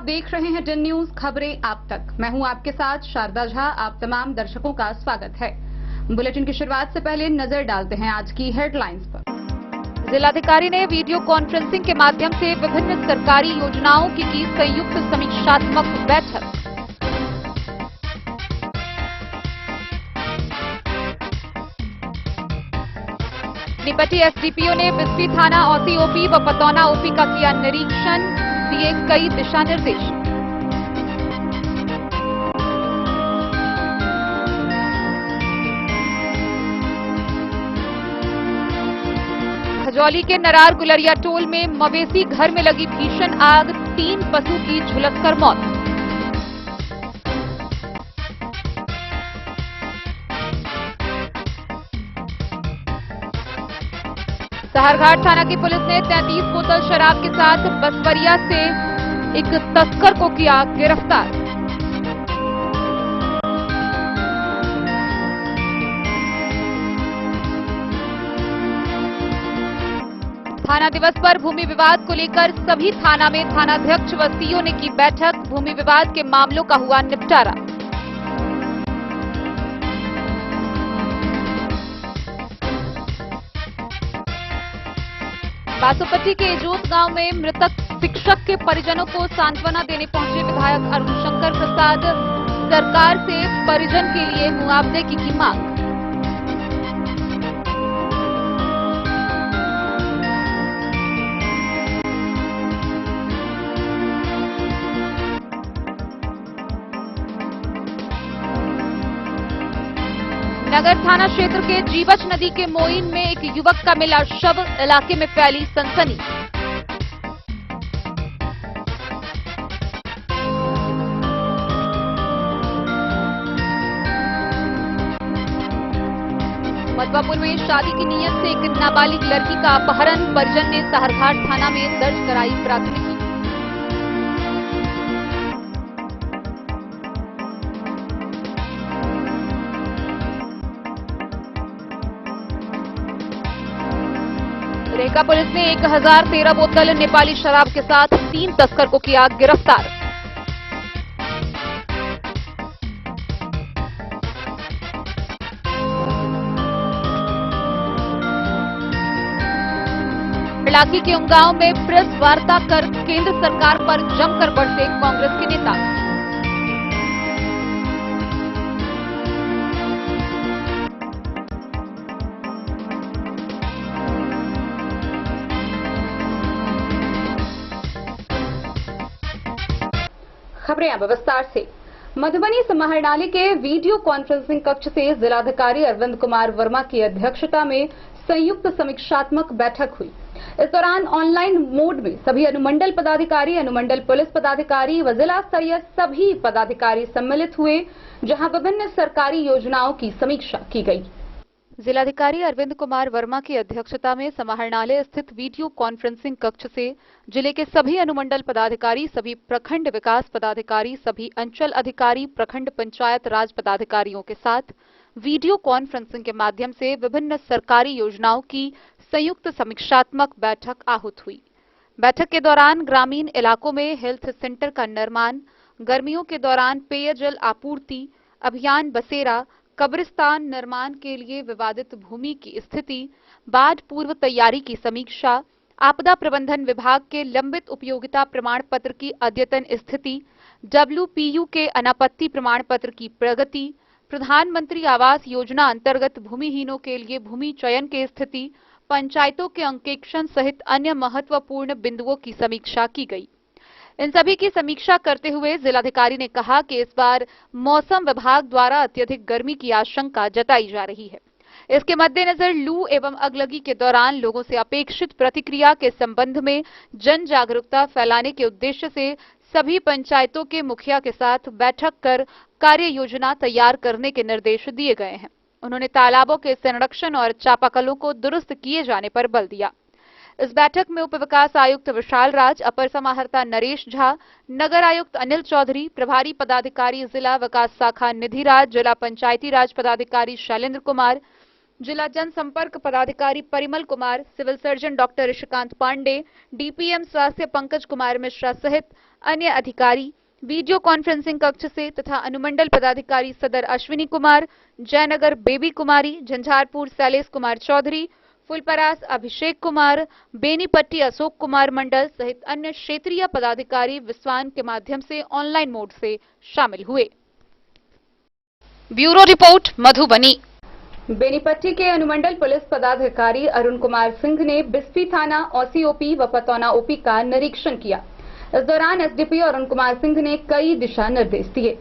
देख रहे हैं डन न्यूज खबरें आप तक। मैं हूं आपके साथ शारदा झा। आप तमाम दर्शकों का स्वागत है। बुलेटिन की शुरुआत से पहले नजर डालते हैं आज की हेडलाइंस पर। जिलाधिकारी ने वीडियो कॉन्फ्रेंसिंग के माध्यम से विभिन्न सरकारी योजनाओं की संयुक्त समीक्षात्मक बैठक। निपटी एसडीपीओ ने बिस्फी थाना औसी ओपी व पतौना ओपी का किया निरीक्षण, दिए कई दिशा निर्देश। खजौली के नरार गुलरिया टोल में मवेशी घर में लगी भीषण आग, 3 पशु की झुलसकर मौत। सहारघाट थाना की पुलिस ने 33 बोतल शराब के साथ बसवरिया से एक तस्कर को किया गिरफ्तार। थाना दिवस पर भूमि विवाद को लेकर सभी थाना में थानाध्यक्ष व सीओ ने की बैठक, भूमि विवाद के मामलों का हुआ निपटारा। बासोपट्टी के एजोत गांव में मृतक शिक्षक के परिजनों को सांत्वना देने पहुंचे विधायक अरुण शंकर प्रसाद, सरकार से परिजन के लिए मुआवजे की मांग। नगर थाना क्षेत्र के जीवच नदी के मोइन में एक युवक का मिला शव, इलाके में फैली सनसनी। मधवापुर में शादी की नीयत से एक नाबालिग लड़की का अपहरण, परिजन ने सहारघाट थाना में दर्ज कराई प्राथमिकी। रेका पुलिस ने 1013 बोतल नेपाली शराब के साथ 3 तस्कर को किया गिरफ्तार। इलाके के उमगांव में प्रेस वार्ता कर केंद्र सरकार पर जमकर बरसे कांग्रेस के नेता। खबरें अब विस्तार से। मधुबनी समाहरणालय के वीडियो कॉन्फ्रेंसिंग कक्ष से जिलाधिकारी अरविंद कुमार वर्मा की अध्यक्षता में संयुक्त समीक्षात्मक बैठक हुई। इस दौरान ऑनलाइन मोड में सभी अनुमंडल पदाधिकारी, अनुमंडल पुलिस पदाधिकारी व जिला स्तरीय सभी पदाधिकारी सम्मिलित हुए, जहां विभिन्न सरकारी योजनाओं की समीक्षा की गई। जिलाधिकारी अरविंद कुमार वर्मा की अध्यक्षता में समाहरणालय स्थित वीडियो कॉन्फ्रेंसिंग कक्ष से जिले के सभी अनुमंडल पदाधिकारी, सभी प्रखंड विकास पदाधिकारी, सभी अंचल अधिकारी, प्रखंड पंचायत राज पदाधिकारियों के साथ वीडियो कॉन्फ्रेंसिंग के माध्यम से विभिन्न सरकारी योजनाओं की संयुक्त समीक्षात्मक बैठक आहूत हुई। बैठक के दौरान ग्रामीण इलाकों में हेल्थ सेंटर का निर्माण, गर्मियों के दौरान पेयजल आपूर्ति अभियान, बसेरा, कब्रिस्तान निर्माण के लिए विवादित भूमि की स्थिति, बाढ़ पूर्व तैयारी की समीक्षा, आपदा प्रबंधन विभाग के लंबित उपयोगिता प्रमाण पत्र की अद्यतन स्थिति, WPU के अनापत्ति प्रमाण पत्र की प्रगति, प्रधानमंत्री आवास योजना अंतर्गत भूमिहीनों के लिए भूमि चयन की स्थिति, पंचायतों के अंकेक्षण सहित अन्य महत्वपूर्ण बिंदुओं की समीक्षा की गई। इन सभी की समीक्षा करते हुए जिलाधिकारी ने कहा कि इस बार मौसम विभाग द्वारा अत्यधिक गर्मी की आशंका जताई जा रही है। इसके मद्देनजर लू एवं अगलगी के दौरान लोगों से अपेक्षित प्रतिक्रिया के संबंध में जन जागरूकता फैलाने के उद्देश्य से सभी पंचायतों के मुखिया के साथ बैठक कर कार्य योजना तैयार करने के निर्देश दिए गए हैं। उन्होंने तालाबों के संरक्षण और चापाकलों को दुरुस्त किए जाने पर बल दिया। इस बैठक में उप विकास आयुक्त विशाल राज, अपर समाहर्ता नरेश झा, नगर आयुक्त अनिल चौधरी, प्रभारी पदाधिकारी जिला विकास शाखा निधि राज, जिला पंचायती राज पदाधिकारी शैलेंद्र कुमार, जिला जनसंपर्क पदाधिकारी Parimal Kumar, civil surgeon doctor Rishikant Pande, DPM स्वास्थ्य पंकज कुमार मिश्रा सहित अन्य अधिकारी वीडियो कॉन्फ्रेंसिंग कक्ष से तथा अनुमंडल पदाधिकारी सदर अश्विनी कुमार, जयनगर बेबी कुमारी, झंझारपुर शैलेश कुमार चौधरी, फुलपरास अभिषेक कुमार, बेनीपट्टी अशोक कुमार मंडल सहित अन्य क्षेत्रीय पदाधिकारी विस्वान के माध्यम से ऑनलाइन मोड से शामिल हुए। Bureau report Madhubani. बेनीपट्टी के अनुमंडल पुलिस पदाधिकारी अरुण कुमार सिंह ने बिस्फी थाना ओसीओपी व पतौना ओपी का निरीक्षण किया। इस दौरान एसडीपीओ अरुण कुमार सिंह ने कई दिशा निर्देश दिए।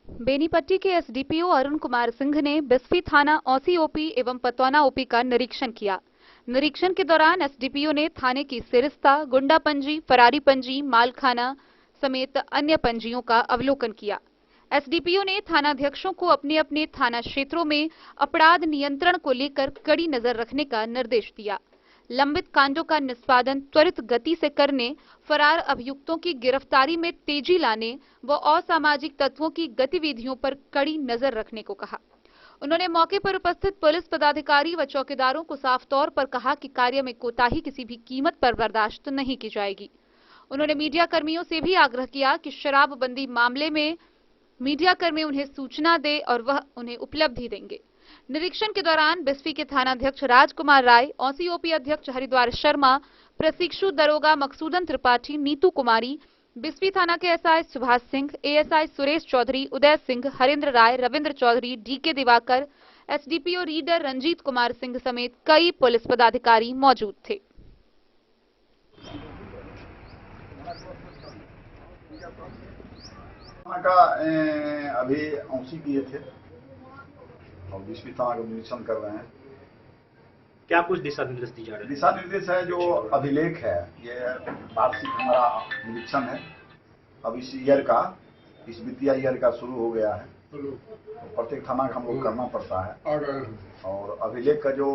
बेनीपट्टी के एसडीपीओ अरुण कुमार सिंह ने बिस्फी थाना ओसीओपी एवं पतौना ओपी का निरीक्षण किया। निरीक्षण के दौरान एसडीपीओ ने थाने की सिरिस्ता, गुंडा पंजी, फरारी पंजी, मालखाना समेत अन्य पंजियों का अवलोकन किया। एसडीपीओ ने थानाध्यक्षों को अपने अपने थाना क्षेत्रों में अपराध नियंत्रण को लेकर कड़ी नजर रखने का निर्देश दिया। लंबित कांडों का निष्पादन त्वरित गति से करने, फरार अभियुक्तों की गिरफ्तारी में तेजी लाने व असामाजिक तत्वों की गतिविधियों पर कड़ी नजर रखने को कहा। उन्होंने मौके पर उपस्थित पुलिस पदाधिकारी व चौकीदारों को साफ तौर पर कहा कि कार्य में कोताही किसी भी कीमत पर बर्दाश्त नहीं की जाएगी। उन्होंने मीडिया कर्मियों से भी आग्रह किया कि शराबबंदी मामले में मीडिया कर्मी उन्हें सूचना दे और वह उन्हें उपलब्धि देंगे। निरीक्षण के दौरान बिस्फी के थानाध्यक्ष राजकुमार राय, ओसीओपी अध्यक्ष हरिद्वार शर्मा, प्रशिक्षु दरोगा मकसूदन त्रिपाठी, नीतू कुमारी, बिस्फी थाना के SI Subhash Singh, ASI Suresh Chaudhary, Uday Singh, Harendra Rai, Ravindra Chaudhary, DK Diwakar, SDPO reader Ranjit Kumar Singh समेत कई पुलिस पदाधिकारी मौजूद थे। का अभी औसी किए थे और बिस्फी थाना का निरीक्षण कर रहे हैं। क्या कुछ दिशा निर्देश दी जा रहे हैं? दिशा निर्देश है जो अभिलेख है, ये वार्षिक हमारा निरीक्षण है। अब इस ईयर का, इस वित्तीय ईयर का शुरू हो गया है, तो प्रत्येक थाना का हम लोग करना पड़ता है। और अभिलेख का जो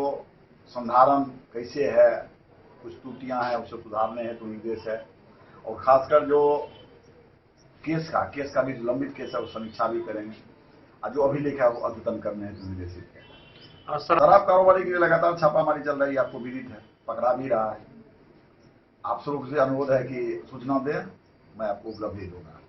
संधारण कैसे है, कुछ त्रुटियां हैं उसे सुधारने हैं तो निर्देश है। और खासकर जो केस का भी जो लंबित केस है वो समीक्षा भी करेंगे और जो अभिलेख है वो अद्यतन करने हैं तो निर्देशित है। शराब कारोबारी के लिए लगातार छापामारी चल रही है, आपको विदित है, पकड़ा भी रहा है। आप सबसे से अनुरोध है कि सूचना दें, मैं आपको उपलब्धि दूंगा।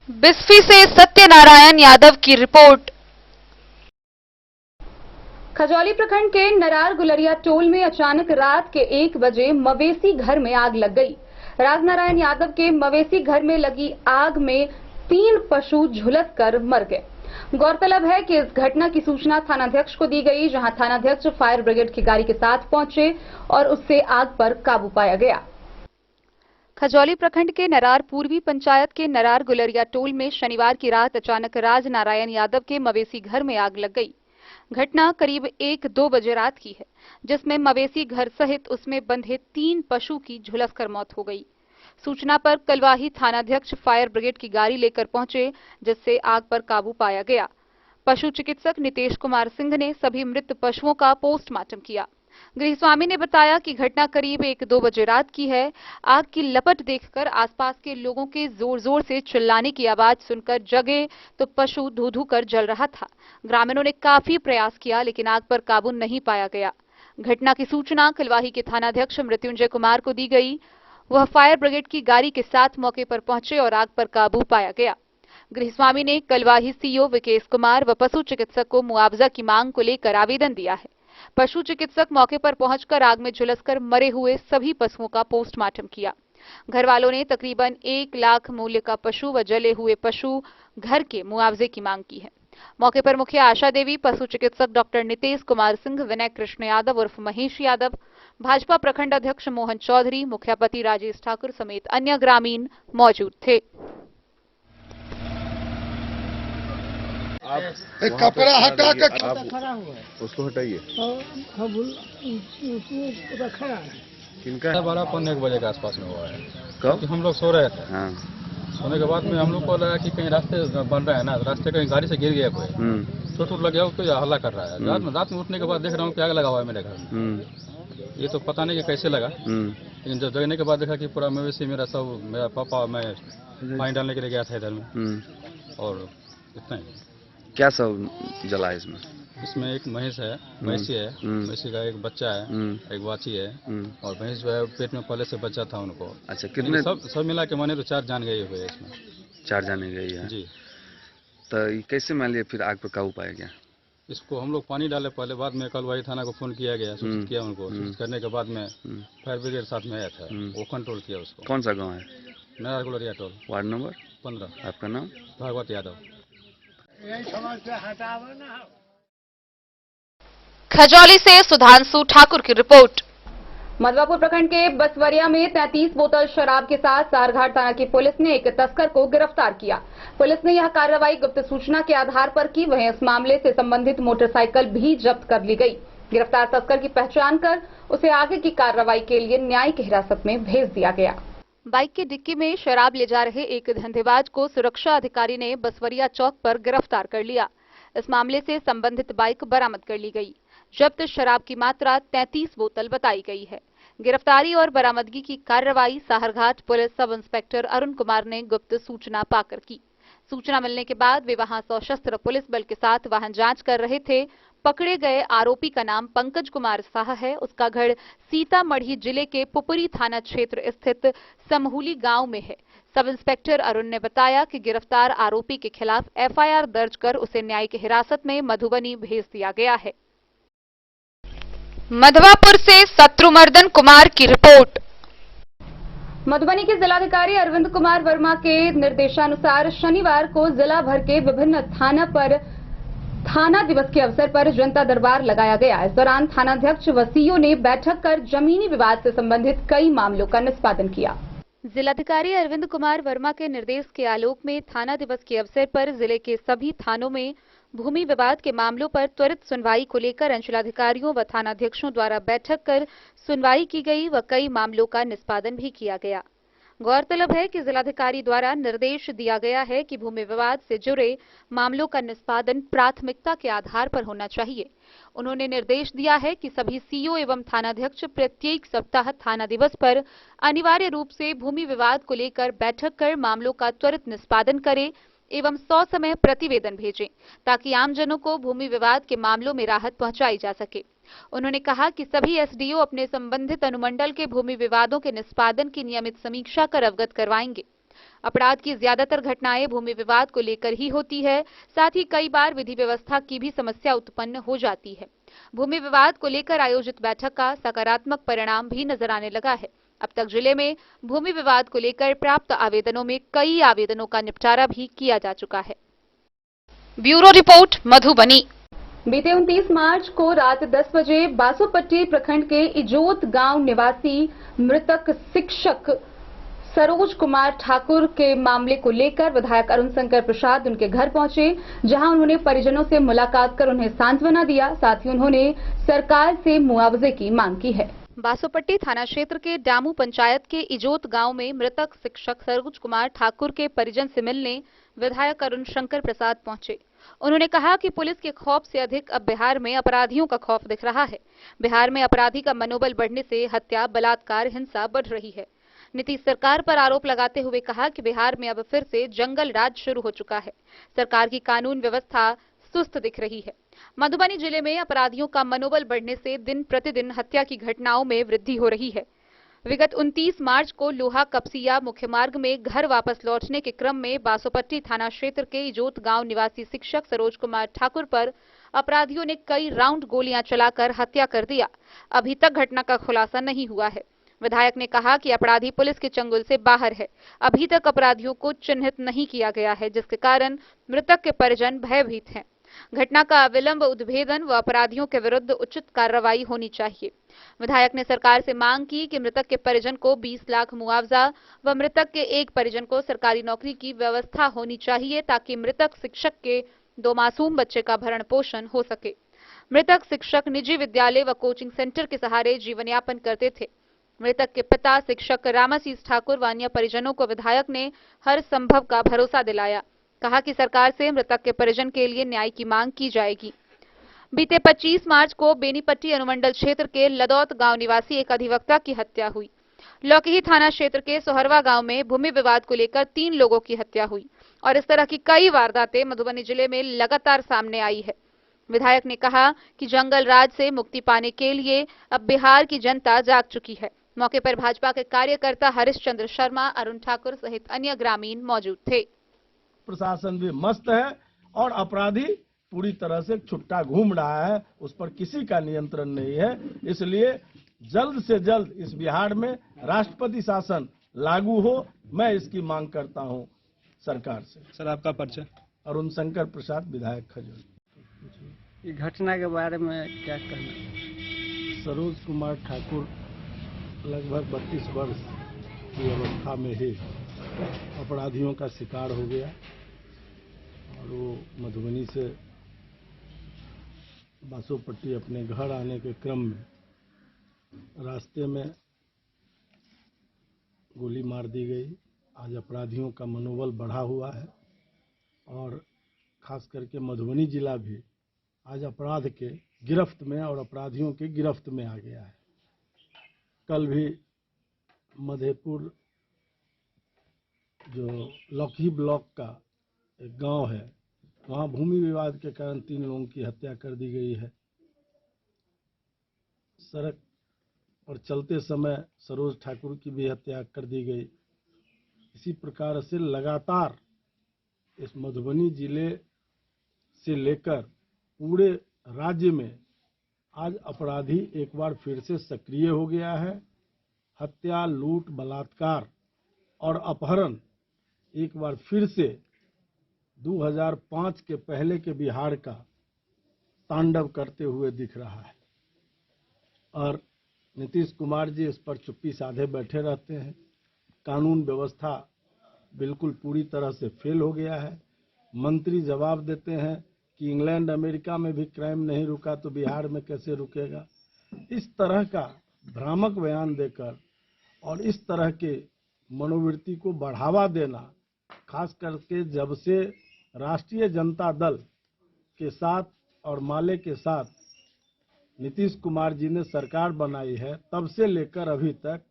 बिस्फी से सत्यनारायण यादव की रिपोर्ट। खजौली प्रखंड के नरार गुलरिया टोल में अचानक रात के 1 बजे मवेशी घर में आग लग गई। राजनारायण यादव के मवेशी घर में लगी आग में 3 पशु झुलसकर मर गए। गौरतलब है कि इस घटना की सूचना थानाध्यक्ष को दी गई, जहां थानाध्यक्ष फायर ब्रिगेड की गाड़ी के साथ पहुंचे और उससे आग पर काबू पाया गया। खजौली प्रखंड के नरार पूर्वी पंचायत के नरार गुलरिया टोल में शनिवार की रात अचानक राजनारायण यादव के मवेशी घर में आग लग गई। घटना करीब 1-2 बजे रात की है, जिसमें मवेशी घर सहित उसमें बंधे 3 पशु की झुलसकर मौत हो गई। सूचना पर कलवाही थानाध्यक्ष फायर ब्रिगेड की गाड़ी लेकर पहुंचे, जिससे आग पर काबू पाया गया। पशु चिकित्सक नितेश कुमार सिंह ने सभी मृत पशुओं का पोस्टमार्टम किया। गृहस्वामी ने बताया कि घटना करीब 1-2 बजे रात की है। आग की लपट देखकर आसपास के लोगों के जोर जोर से चिल्लाने की आवाज सुनकर जगे तो पशु धू धू कर जल रहा था। ग्रामीणों ने काफी प्रयास किया, लेकिन आग पर काबू नहीं पाया गया। घटना की सूचना कलवाही के थानाध्यक्ष मृत्युंजय कुमार को दी गई। वह फायर ब्रिगेड की गाड़ी के साथ मौके पर पहुंचे और आग पर काबू पाया गया। गृहस्वामी ने कलवाही सीओ विकेश कुमार व पशु चिकित्सक को मुआवजा की मांग को लेकर आवेदन दिया है। पशु चिकित्सक मौके पर पहुंचकर आग में झुलसकर मरे हुए सभी पशुओं का पोस्टमार्टम किया। घर वालों ने तकरीबन 1 लाख मूल्य का पशु व जले हुए पशु घर के मुआवजे की मांग की है। मौके पर मुखिया आशा देवी, पशु चिकित्सक डॉक्टर नितेश कुमार सिंह, विनय कृष्ण यादव उर्फ महेश यादव, भाजपा प्रखंड अध्यक्ष मोहन चौधरी, मुखियापति राजेश ठाकुर समेत अन्य ग्रामीण मौजूद थे। कपड़ा हटा के उसको हटाइए। किनका 12-1 बजे के आसपास में हुआ है। कब? हम लोग सो रहे थे। हाँ। सोने के बाद में हम लोग को लगा कि कहीं रास्ते बन रहा है ना, रास्ते कहीं गाड़ी से गिर गया कोई, चोट लग गया, कोई हल्ला कर रहा है। रात में उठने के बाद देख रहा हूँ कि आग लगा हुआ है मेरे घर में। ये तो पता नहीं कि कैसे लगा, लेकिन जब जगने के बाद देखा कि पूरा मवेशी मेरा सब, मेरा पापा, मैं पानी डालने के लिए गया था इधर में, और इतना ही। क्या सब जला इसमें? इसमें एक महेश है, भैंसी है, भैंसी का एक बच्चा है, एक बाछी है, और भैंस जो है पेट में पहले से बच्चा था उनको। अच्छा, कितने? सब मिला के माने तो 4 जान गए हुए हैं इसमें। 4 जाने गई है जी। तो ये कैसे मान लिया फिर आग पर काबू पाया गया? इसको हम लोग पानी डाले पहले, बाद में कलवाही थाना को फोन किया गया, सूचित किया उनको। सूचित करने के बाद में फायर ब्रिगेड साथ में आया था, वो कंट्रोल किया उसको। कौन सा गाँव है? नया गुलरिया टोल, वार्ड नंबर 15। आपका नाम? भागवत यादव। खजौली से सुधांशु ठाकुर की रिपोर्ट। मधवापुर प्रखंड के बसवरिया में 33 बोतल शराब के साथ सारघाट थाना की पुलिस ने एक तस्कर को गिरफ्तार किया। पुलिस ने यह कार्रवाई गुप्त सूचना के आधार पर की। वहीं इस मामले से संबंधित मोटरसाइकिल भी जब्त कर ली गई। गिरफ्तार तस्कर की पहचान कर उसे आगे की कार्रवाई के लिए न्यायिक हिरासत में भेज दिया गया। बाइक की डिक्की में शराब ले जा रहे एक धंधेबाज को सुरक्षा अधिकारी ने बसवरिया चौक पर गिरफ्तार कर लिया। इस मामले से संबंधित बाइक बरामद कर ली गई। जब्त शराब की मात्रा 33 बोतल बताई गई है। गिरफ्तारी और बरामदगी की कार्रवाई Saharghat police sub inspector Arun Kumar ने गुप्त सूचना पाकर की। सूचना मिलने के बाद वे वहां सशस्त्र पुलिस बल के साथ वाहन जांच कर रहे थे। पकड़े गए आरोपी का नाम पंकज कुमार साह है। उसका घर सीतामढ़ी जिले के पुपरी थाना क्षेत्र स्थित समहूली गांव में है। सब इंस्पेक्टर अरुण ने बताया कि गिरफ्तार आरोपी के खिलाफ एफआईआर दर्ज कर उसे न्यायिक हिरासत में मधुबनी भेज दिया गया है। मधवापुर से शत्रुमर्दन कुमार की रिपोर्ट। मधुबनी के जिलाधिकारी अरविंद कुमार वर्मा के निर्देशानुसार शनिवार को जिला भर के विभिन्न थाना पर थाना दिवस के अवसर पर जनता दरबार लगाया गया। इस दौरान थानाध्यक्ष व सीईओ ने बैठक कर जमीनी विवाद से संबंधित कई मामलों का निष्पादन किया। जिलाधिकारी अरविंद कुमार वर्मा के निर्देश के आलोक में थाना दिवस के अवसर पर जिले के सभी थानों में भूमि विवाद के मामलों पर त्वरित सुनवाई को लेकर अंचलाधिकारियों व थानाध्यक्षों द्वारा बैठक कर सुनवाई की गई व कई मामलों का निष्पादन भी किया गया। गौरतलब है कि जिलाधिकारी द्वारा निर्देश दिया गया है कि भूमि विवाद से जुड़े मामलों का निष्पादन प्राथमिकता के आधार पर होना चाहिए। उन्होंने निर्देश दिया है कि सभी सीईओ एवं थानाध्यक्ष प्रत्येक सप्ताह थाना दिवस पर अनिवार्य रूप से भूमि विवाद को लेकर बैठक कर मामलों का त्वरित निष्पादन करें एवं 100 समय प्रतिवेदन भेजें ताकि आमजनों को भूमि विवाद के मामलों में राहत पहुंचाई जा सके। उन्होंने कहा कि सभी एसडीओ अपने संबंधित अनुमंडल के भूमि विवादों के निष्पादन की नियमित समीक्षा कर अवगत करवाएंगे। अपराध की ज्यादातर घटनाएं भूमि विवाद को लेकर ही होती है। साथ ही कई बार विधि व्यवस्था की भी समस्या उत्पन्न हो जाती है। भूमि विवाद को लेकर आयोजित बैठक का सकारात्मक परिणाम भी नजर आने लगा है। अब तक जिले में भूमि विवाद को लेकर प्राप्त आवेदनों में कई आवेदनों का निपटारा भी किया जा चुका है। Bureau report Madhubani. बीते 29 मार्च को रात 10 बजे बासोपट्टी प्रखंड के इजोत गांव निवासी मृतक शिक्षक सरोज कुमार ठाकुर के मामले को लेकर विधायक अरुण शंकर प्रसाद उनके घर पहुंचे, जहां उन्होंने परिजनों से मुलाकात कर उन्हें सांत्वना दिया। साथ ही उन्होंने सरकार से मुआवजे की मांग की है। बासोपट्टी थाना क्षेत्र के डामू पंचायत के इजोत गांव में मृतक शिक्षक सरोज कुमार ठाकुर के परिजन से मिलने विधायक अरुण शंकर प्रसाद पहुंचे। उन्होंने कहा कि पुलिस के खौफ से अधिक अब बिहार में अपराधियों का खौफ दिख रहा है। बिहार में अपराधी का मनोबल बढ़ने से हत्या, बलात्कार, हिंसा बढ़ रही है। नीतीश सरकार पर आरोप लगाते हुए कहा कि बिहार में अब फिर से जंगल राज शुरू हो चुका है। सरकार की कानून व्यवस्था सुस्त दिख रही है। मधुबनी जिले में अपराधियों का मनोबल बढ़ने से दिन प्रतिदिन हत्या की घटनाओं में वृद्धि हो रही है। विगत 29 मार्च को लोहा कपसिया मुख्य मार्ग में घर वापस लौटने के क्रम में बासोपट्टी थाना क्षेत्र के इजोत गांव निवासी शिक्षक सरोज कुमार ठाकुर पर अपराधियों ने कई राउंड गोलियां चलाकर हत्या कर दिया। अभी तक घटना का खुलासा नहीं हुआ है। विधायक ने कहा कि अपराधी पुलिस के चंगुल से बाहर है। अभी तक अपराधियों को चिन्हित नहीं किया गया है, जिसके कारण मृतक के परिजन भयभीत हैं। घटना का अविलंब उद्भेदन व अपराधियों के विरुद्ध उचित कार्रवाई होनी चाहिए। विधायक ने सरकार से मांग की कि मृतक के परिजन को 20 लाख मुआवजा व मृतक के एक परिजन को सरकारी नौकरी की व्यवस्था होनी चाहिए ताकि मृतक शिक्षक के 2 मासूम बच्चे का भरण पोषण हो सके। मृतक शिक्षक निजी विद्यालय व कोचिंग सेंटर के सहारे जीवन यापन करते थे। मृतक के पिता शिक्षक रामाशीष ठाकुर व अन्य परिजनों को विधायक ने हर संभव का भरोसा दिलाया। कहा कि सरकार से मृतक के परिजन के लिए न्याय की मांग की जाएगी। बीते 25 मार्च को बेनीपट्टी अनुमंडल क्षेत्र के लदौत गांव निवासी एक अधिवक्ता की हत्या हुई। लौकही थाना क्षेत्र के सोहरवा गांव में भूमि विवाद को लेकर 3 लोगों की हत्या हुई और इस तरह की कई वारदातें मधुबनी जिले में लगातार सामने आई है। विधायक ने कहा कि जंगल राज से मुक्ति पाने के लिए अब बिहार की जनता जाग चुकी है। मौके पर भाजपा के कार्यकर्ता हरिश्चंद्र शर्मा, अरुण ठाकुर सहित अन्य ग्रामीण मौजूद थे। प्रशासन भी मस्त है और अपराधी पूरी तरह से छुट्टा घूम रहा है, उस पर किसी का नियंत्रण नहीं है। इसलिए जल्द से जल्द इस बिहार में राष्ट्रपति शासन लागू हो, मैं इसकी मांग करता हूं सरकार से। सर, आपका परिचय? अरुण शंकर प्रसाद, विधायक खजूर। इस घटना के बारे में क्या कहना? सरोज कुमार ठाकुर लगभग 32 वर्ष की अवस्था में ही अपराधियों का शिकार हो गया और वो मधुबनी से बासोपट्टी अपने घर आने के क्रम में रास्ते में गोली मार दी गई। आज अपराधियों का मनोबल बढ़ा हुआ है और खास करके मधुबनी जिला भी आज अपराध के गिरफ्त में और अपराधियों के गिरफ्त में आ गया है। कल भी मधेपुर जो लौकी ब्लॉक का एक गांव है, वहां भूमि विवाद के कारण 3 लोगों की हत्या कर दी गई है। सड़क पर चलते समय सरोज ठाकुर की भी हत्या कर दी गई। इसी प्रकार से लगातार इस मधुबनी जिले से लेकर पूरे राज्य में आज अपराधी एक बार फिर से सक्रिय हो गया है। हत्या, लूट, बलात्कार और अपहरण एक बार फिर से 2005 के पहले के बिहार का तांडव करते हुए दिख रहा है और नीतीश कुमार जी इस पर चुप्पी साधे बैठे रहते हैं। कानून व्यवस्था बिल्कुल पूरी तरह से फेल हो गया है। मंत्री जवाब देते हैं कि इंग्लैंड अमेरिका में भी क्राइम नहीं रुका तो बिहार में कैसे रुकेगा। इस तरह का भ्रामक बयान देकर और इस तरह के मनोवृत्ति को बढ़ावा देना, खास करके जब से राष्ट्रीय जनता दल के साथ और माले के साथ नीतीश कुमार जी ने सरकार बनाई है, तब से लेकर अभी तक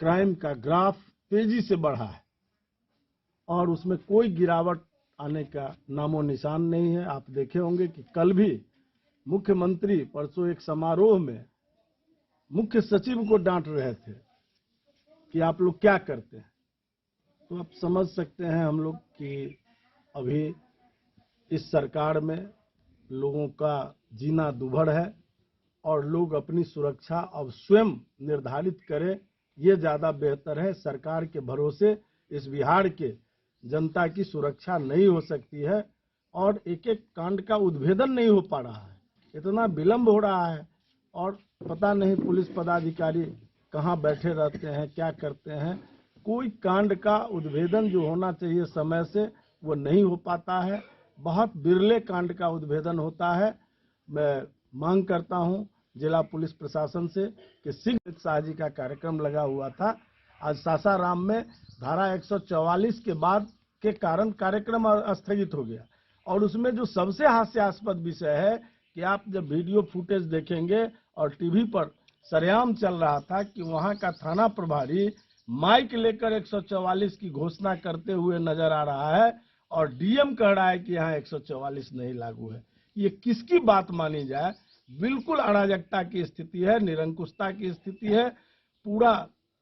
क्राइम का ग्राफ तेजी से बढ़ा है और उसमें कोई गिरावट आने का नामो निशान नहीं है। आप देखे होंगे कि कल भी मुख्यमंत्री परसों एक समारोह में मुख्य सचिव को डांट रहे थे कि आप लोग क्या करते हैं। तो आप समझ सकते हैं हम लोग कि अभी इस सरकार में लोगों का जीना दुभर है और लोग अपनी सुरक्षा अब स्वयं निर्धारित करें, ये ज़्यादा बेहतर है। सरकार के भरोसे इस बिहार के जनता की सुरक्षा नहीं हो सकती है और एक एक कांड का उद्भेदन नहीं हो पा रहा है। इतना विलंब हो रहा है और पता नहीं पुलिस पदाधिकारी कहाँ बैठे रहते हैं, क्या करते हैं। कोई कांड का उद्भेदन जो होना चाहिए समय से, वो नहीं हो पाता है। बहुत बिरले कांड का उद्भेदन होता है। मैं मांग करता हूं जिला पुलिस प्रशासन से कि शीघ्र साहजी का कार्यक्रम लगा हुआ था, आज सासाराम में धारा 144 के बाद के कारण कार्यक्रम स्थगित हो गया। और उसमें जो सबसे हास्यास्पद विषय है कि आप जब वीडियो फुटेज देखेंगे और टीवी पर सरेआम चल रहा था कि वहां का थाना प्रभारी माइक लेकर 144 की घोषणा करते हुए नजर आ रहा है और डीएम कह रहा है कि यहाँ 144 नहीं लागू है। ये किसकी बात मानी जाए? बिल्कुल अराजकता की स्थिति है, निरंकुशता की स्थिति है। पूरा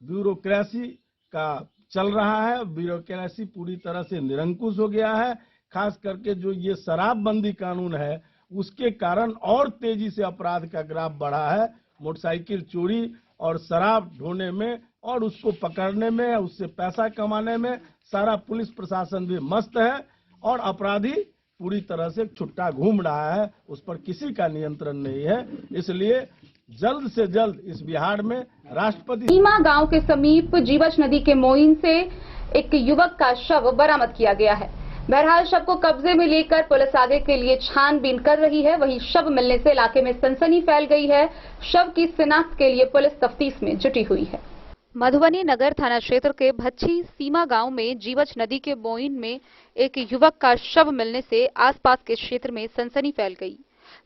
ब्यूरोक्रेसी का चल रहा है, ब्यूरोक्रेसी पूरी तरह से निरंकुश हो गया है। खास करके जो ये शराबबंदी कानून है उसके कारण और तेजी से अपराध का ग्राफ बढ़ा है। मोटरसाइकिल चोरी और शराब ढोने में और उसको पकड़ने में, उससे पैसा कमाने में सारा पुलिस प्रशासन भी मस्त है और अपराधी पूरी तरह से छुट्टा घूम रहा है, उस पर किसी का नियंत्रण नहीं है। इसलिए जल्द से जल्द इस बिहार में राष्ट्रपति सीमा गांव के समीप जीवछ नदी के मोइन से एक युवक का शव बरामद किया गया है। बहरहाल शव को कब्जे में लेकर पुलिस आगे के लिए छानबीन कर रही है। वहीं शव मिलने से इलाके में सनसनी फैल गई है। शव की शिनाख्त के लिए पुलिस तफ्तीश में जुटी हुई है। मधुबनी नगर थाना क्षेत्र के भच्छी सीमा गांव में जीवछ नदी के मोइन में एक युवक का शव मिलने से आसपास के क्षेत्र में सनसनी फैल गई।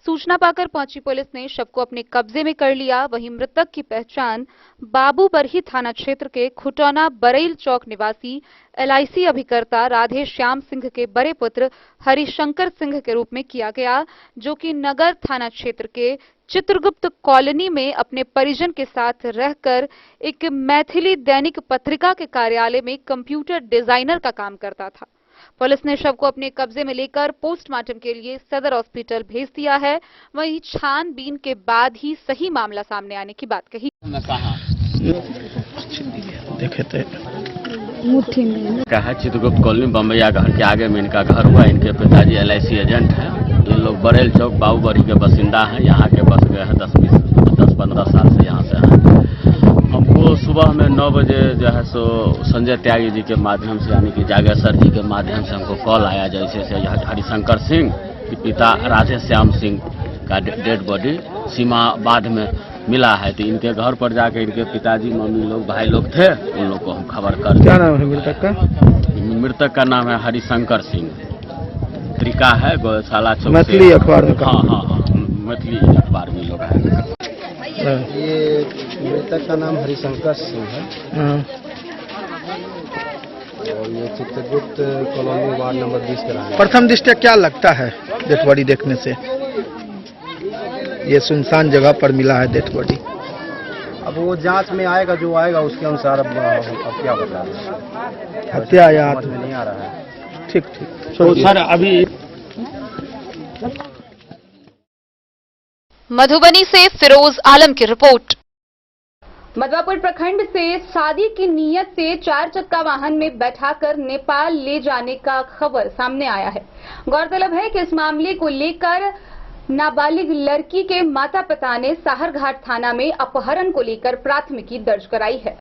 सूचना पाकर पहुंची पुलिस ने शव को अपने कब्जे में कर लिया। वहीं मृतक की पहचान बाबूबरही थाना क्षेत्र के खुटौना बरेल चौक निवासी LIC अभिकर्ता राधे श्याम सिंह के बड़े पुत्र हरिशंकर सिंह के रूप में किया गया, जो कि नगर थाना क्षेत्र के चित्रगुप्त कॉलोनी में अपने परिजन के साथ रहकर एक मैथिली दैनिक पत्रिका के कार्यालय में कंप्यूटर डिजाइनर का काम करता था। पुलिस ने शव को अपने कब्जे में लेकर पोस्टमार्टम के लिए सदर हॉस्पिटल भेज दिया है। वहीं छानबीन के बाद ही सही मामला सामने आने की बात कही। कहा चित्रगुप्त कॉलोनी बम्बैया घर के आगे में इनका घर हुआ। इनके पिताजी LIC एजेंट हैं। ये लोग बरेल चौक बाबूबरही के बासिंदा हैं। यहाँ के बस गए हैं 10-15 साल से यहाँ से हैं। हमको सुबह में 9 बजे जो है सो संजय त्यागी जी के माध्यम से यानी कि जागेश्वर जी के माध्यम से हमको कॉल आया, जैसे से हरिशंकर सिंह के पिता राधे श्याम सिंह का डेड बॉडी सीमाबाद में मिला है। तो इनके घर पर जाके इनके पिताजी, मम्मी लोग, भाई लोग थे, उन लोग को हम खबर कर। क्या नाम है मृतक का? मृतक का नाम है हरिशंकर सिंह। पत्रिका है गौशाला चौक, मैथिली अखबार में। हाँ, मैथिली अखबार में लोग है। ये मृतक का नाम हरिशंकर सिंह है और ये चित्रगुप्त कॉलोनी वार्ड नंबर 20 का है। प्रथम दृष्टया क्या लगता है डेड बॉडी देखने से? ये सुनसान जगह पर मिला है डेड बॉडी। अब वो जांच में आएगा, जो आएगा उसके अनुसार अब क्या बता रहे हैं। हत्या या समझ में नहीं आ रहा है। ठीक। तो सर अभी मधुबनी से फिरोज आलम की रिपोर्ट। मधवापुर प्रखंड से शादी की नीयत से 4 चक्का वाहन में बैठाकर नेपाल ले जाने का खबर सामने आया है। गौरतलब है कि इस मामले को लेकर नाबालिग लड़की के माता पिता ने साहरघाट थाना में अपहरण को लेकर प्राथमिकी दर्ज कराई है।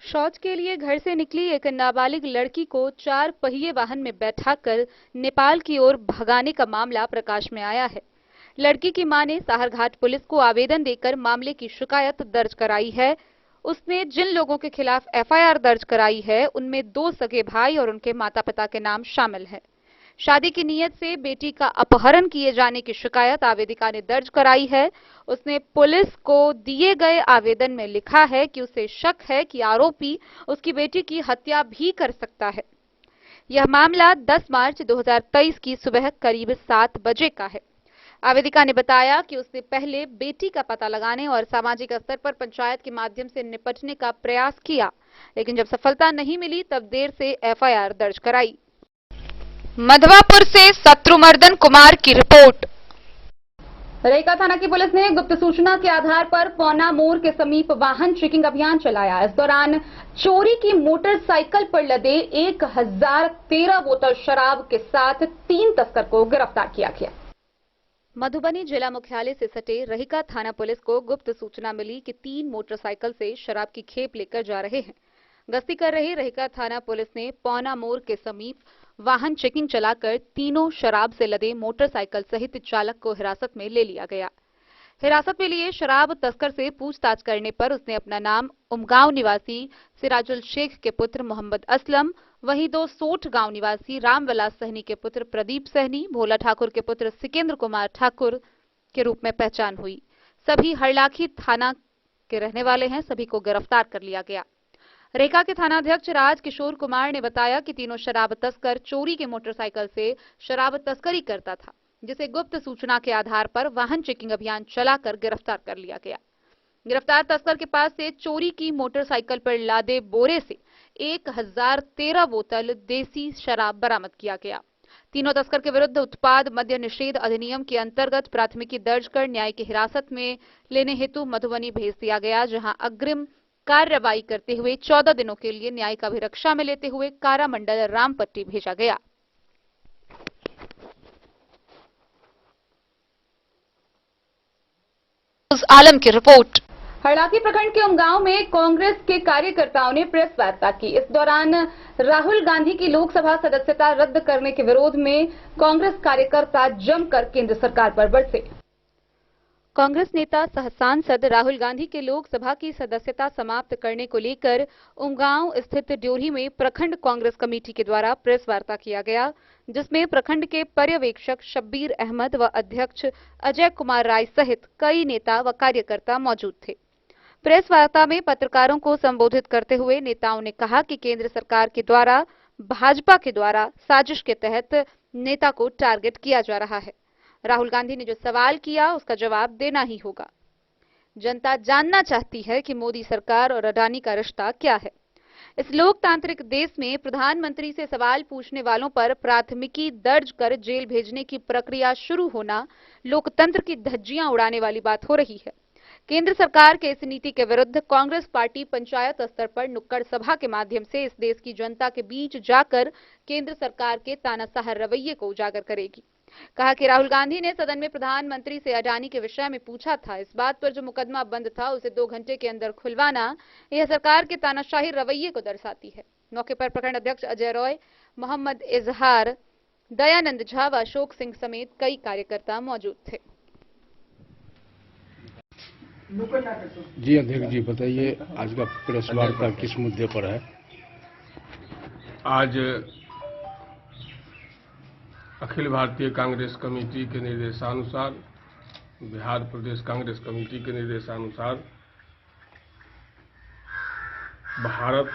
शौच के लिए घर से निकली एक नाबालिग लड़की को 4 पहिए वाहन में बैठाकर नेपाल की ओर भगाने का मामला प्रकाश में आया है। लड़की की मां ने साहरघाट पुलिस को आवेदन देकर मामले की शिकायत दर्ज कराई है। उसने जिन लोगों के खिलाफ FIR दर्ज कराई है उनमें 2 सगे भाई और उनके माता पिता के नाम शामिल है। शादी की नीयत से बेटी का अपहरण किए जाने की शिकायत आवेदिका ने दर्ज कराई है। उसने पुलिस को दिए गए आवेदन में लिखा है कि उसे शक है कि आरोपी उसकी बेटी की हत्या भी कर सकता है। यह मामला 10 मार्च 2023 की सुबह करीब 7 बजे का है। आवेदिका ने बताया कि उसने पहले बेटी का पता लगाने और सामाजिक स्तर पर पंचायत के माध्यम से निपटने का प्रयास किया, लेकिन जब सफलता नहीं मिली तब देर से FIR दर्ज कराई। मधवापुर से शत्रुमर्दन कुमार की रिपोर्ट। रहिका थाना की पुलिस ने गुप्त सूचना के आधार पर पौना मोड़ के समीप वाहन चेकिंग अभियान चलाया। इस दौरान चोरी की मोटरसाइकिल पर लदे 1013 बोतल शराब के साथ 3 तस्कर को गिरफ्तार किया गया। मधुबनी जिला मुख्यालय से सटे रहिका थाना पुलिस को गुप्त सूचना मिली कि 3 मोटरसाइकिल से शराब की खेप लेकर जा रहे हैं। गश्ती कर रही रहिका थाना पुलिस ने पौना मोड़ के समीप वाहन चेकिंग चलाकर तीनों शराब से लदे मोटरसाइकिल सहित चालक को हिरासत में ले लिया गया। हिरासत में लिए शराब तस्कर से पूछताछ करने पर उसने अपना नाम उमगांव निवासी सिराजुल शेख के पुत्र मोहम्मद असलम, वहीं 2 सोठ गांव निवासी रामविलास सहनी के पुत्र प्रदीप सहनी, भोला ठाकुर के पुत्र सिकेंद्र कुमार ठाकुर के रूप में पहचान हुई। सभी हरलाखी थाना के रहने वाले हैं। सभी को गिरफ्तार कर लिया गया। रेखा के थानाध्यक्ष राज किशोर कुमार ने बताया कि तीनों शराब तस्कर चोरी के मोटरसाइकिल से शराब तस्करी करता था, जिसे गुप्त सूचना के आधार पर वाहन चेकिंग अभियान चलाकर गिरफ्तार कर लिया गया। गिरफ्तार तस्कर के पास से चोरी की मोटरसाइकिल पर लादे बोरे से 1013 बोतल देसी शराब बरामद किया गया। तीनों तस्कर के विरुद्ध उत्पाद मद्य निषेध अधिनियम के अंतर्गत प्राथमिकी दर्ज कर न्याय की हिरासत में लेने हेतु मधुबनी भेज दिया गया, जहां अग्रिम कार्रवाई करते हुए 14 दिनों के लिए न्यायिक अभिरक्षा में लेते हुए कारा मंडल रामपट्टी भेजा गया। आलम की रिपोर्ट। हरलाखी प्रखंड के उमगांव में कांग्रेस के कार्यकर्ताओं ने प्रेस वार्ता की। इस दौरान राहुल गांधी की लोकसभा सदस्यता रद्द करने के विरोध में कांग्रेस कार्यकर्ता जमकर केंद्र सरकार पर बरसे। कांग्रेस नेता सह सांसद राहुल गांधी के लोकसभा की सदस्यता समाप्त करने को लेकर उमगांव स्थित ड्योढ़ी में प्रखंड कांग्रेस कमेटी के द्वारा प्रेस वार्ता किया गया, जिसमें प्रखंड के पर्यवेक्षक शब्बीर अहमद व अध्यक्ष अजय कुमार राय सहित कई नेता व कार्यकर्ता मौजूद थे। प्रेस वार्ता में पत्रकारों को संबोधित करते हुए नेताओं ने कहा कि केंद्र सरकार के द्वारा भाजपा के द्वारा साजिश के तहत नेता को टारगेट किया जा रहा है। राहुल गांधी ने जो सवाल किया उसका जवाब देना ही होगा। जनता जानना चाहती है कि मोदी सरकार और अडानी का रिश्ता क्या है। इस लोकतांत्रिक देश में प्रधानमंत्री से सवाल पूछने वालों पर प्राथमिकी दर्ज कर जेल भेजने की प्रक्रिया शुरू होना लोकतंत्र की धज्जियां उड़ाने वाली बात हो रही है। केंद्र सरकार के इस नीति के विरुद्ध कांग्रेस पार्टी पंचायत स्तर पर नुक्कड़ सभा के माध्यम से इस देश की जनता के बीच जाकर केंद्र सरकार के तानाशाह रवैये को उजागर करेगी। कहा कि राहुल गांधी ने सदन में प्रधानमंत्री से अडानी के विषय में पूछा था। इस बात पर जो मुकदमा बंद था उसे 2 घंटे के अंदर खुलवाना यह सरकार के तानाशाही रवैये को दर्शाती है। मौके पर प्रखंड अध्यक्ष अजय रॉय, मोहम्मद इजहार, दयानंद झा व अशोक सिंह समेत कई कार्यकर्ता मौजूद थे। जी अध्यक्ष जी, बताइए आज का प्रेस वार्ता किस मुद्दे पर है? आज अखिल भारतीय कांग्रेस कमेटी के निर्देशानुसार, बिहार प्रदेश कांग्रेस कमेटी के निर्देशानुसार भारत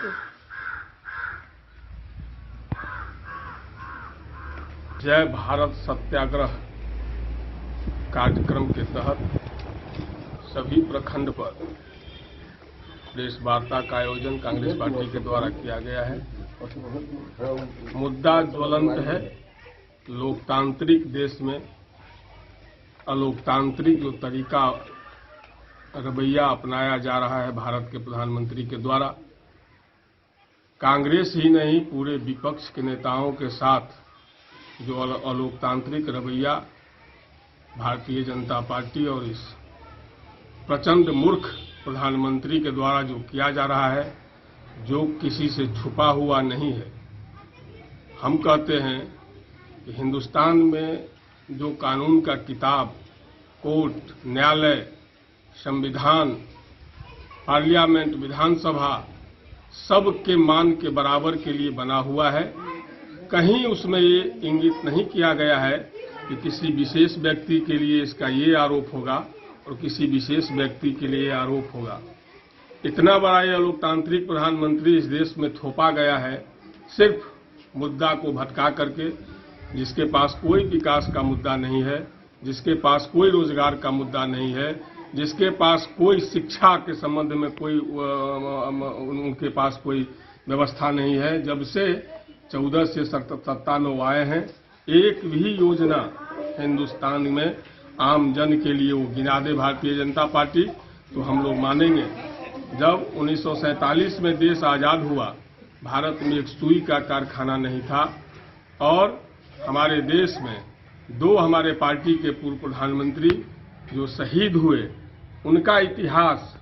जय भारत सत्याग्रह कार्यक्रम के तहत सभी प्रखंड पर प्रेस वार्ता का आयोजन कांग्रेस पार्टी के द्वारा किया गया है। मुद्दा ज्वलंत है। लोकतांत्रिक देश में अलोकतांत्रिक जो तरीका रवैया अपनाया जा रहा है भारत के प्रधानमंत्री के द्वारा, कांग्रेस ही नहीं पूरे विपक्ष के नेताओं के साथ जो अलोकतांत्रिक रवैया भारतीय जनता पार्टी और इस प्रचंड मूर्ख प्रधानमंत्री के द्वारा जो किया जा रहा है, जो किसी से छुपा हुआ नहीं है। हम कहते हैं कि हिंदुस्तान में जो कानून का किताब, कोर्ट, न्यायालय, संविधान, पार्लियामेंट, विधानसभा सबके मान के बराबर के लिए बना हुआ है, कहीं उसमें ये इंगित नहीं किया गया है कि किसी विशेष व्यक्ति के लिए इसका ये आरोप होगा और किसी विशेष व्यक्ति के लिए आरोप होगा। इतना बड़ा ये लोकतांत्रिक प्रधानमंत्री इस देश में थोपा गया है सिर्फ मुद्दा को भटका करके, जिसके पास कोई विकास का मुद्दा नहीं है, जिसके पास कोई रोजगार का मुद्दा नहीं है, जिसके पास कोई शिक्षा के संबंध में कोई उनके पास कोई व्यवस्था नहीं है। जब से 14 से 97 आए हैं, एक भी योजना हिंदुस्तान में आम जन के लिए वो गिना दे भारतीय जनता पार्टी तो हम लोग मानेंगे। जब 1947 में देश आजाद हुआ, भारत में एक सुई का कारखाना नहीं था और हमारे देश में 2 हमारे पार्टी के पूर्व प्रधानमंत्री जो शहीद हुए, उनका इतिहास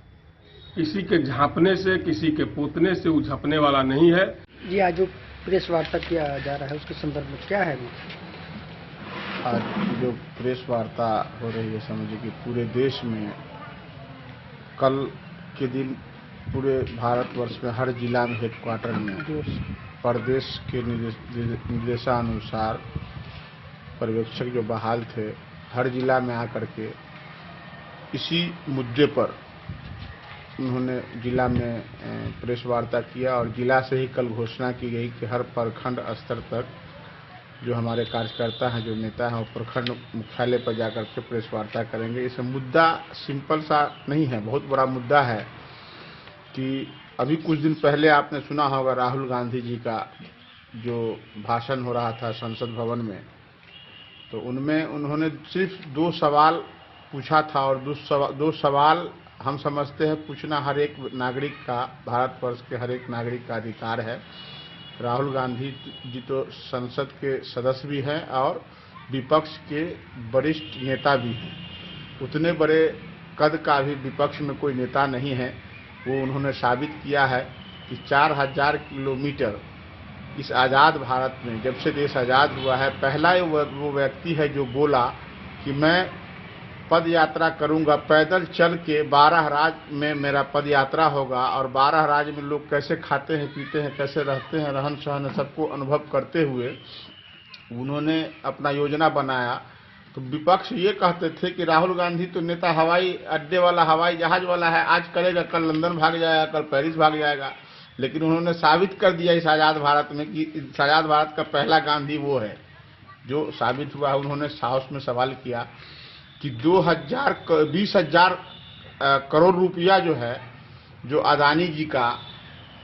किसी के झांपने से, किसी के पोतने से उझपने वाला नहीं है। जी, आज जो प्रेस वार्ता किया जा रहा है उसके संदर्भ में क्या है? आज जो प्रेस वार्ता हो रही है, समझिए कि पूरे देश में कल के दिन पूरे भारतवर्ष में हर जिला में हेडक्वार्टर में प्रदेश के निर्देशानुसार पर्यवेक्षक जो बहाल थे, हर जिला में आकर के इसी मुद्दे पर उन्होंने जिला में प्रेस वार्ता किया और जिला से ही कल घोषणा की गई कि हर प्रखंड स्तर तक जो हमारे कार्यकर्ता हैं, जो नेता हैं, वो प्रखंड मुख्यालय पर जाकर के प्रेस वार्ता करेंगे। इस मुद्दा सिंपल सा नहीं है, बहुत बड़ा मुद्दा है कि अभी कुछ दिन पहले आपने सुना होगा राहुल गांधी जी का जो भाषण हो रहा था संसद भवन में, तो उनमें उन्होंने सिर्फ 2 सवाल पूछा था और 2 सवाल हम समझते हैं पूछना हर एक नागरिक का, भारतवर्ष के हर एक नागरिक का अधिकार है। राहुल गांधी जी तो संसद के सदस्य भी हैं और विपक्ष के वरिष्ठ नेता भी हैं। उतने बड़े कद का भी विपक्ष में कोई नेता नहीं है। वो उन्होंने साबित किया है कि 4000 किलोमीटर इस आज़ाद भारत में, जब से देश आज़ाद हुआ है, पहला वो व्यक्ति है जो बोला कि मैं पद यात्रा करूंगा, पैदल चल के 12 राज्य में मेरा पद यात्रा होगा और 12 राज्य में लोग कैसे खाते हैं, पीते हैं, कैसे रहते हैं, रहन सहन सबको अनुभव करते हुए उन्होंने अपना योजना बनाया। तो विपक्ष ये कहते थे कि राहुल गांधी तो नेता हवाई अड्डे वाला, हवाई जहाज वाला है, आज करेगा, कल लंदन भाग जाएगा, कल पेरिस भाग जाएगा। लेकिन उन्होंने साबित कर दिया इस आज़ाद भारत में कि इस आज़ाद भारत का पहला गांधी वो है जो साबित हुआ। उन्होंने हाउस में सवाल किया कि 20,000 करोड़ रुपया जो है, जो अदानी जी का,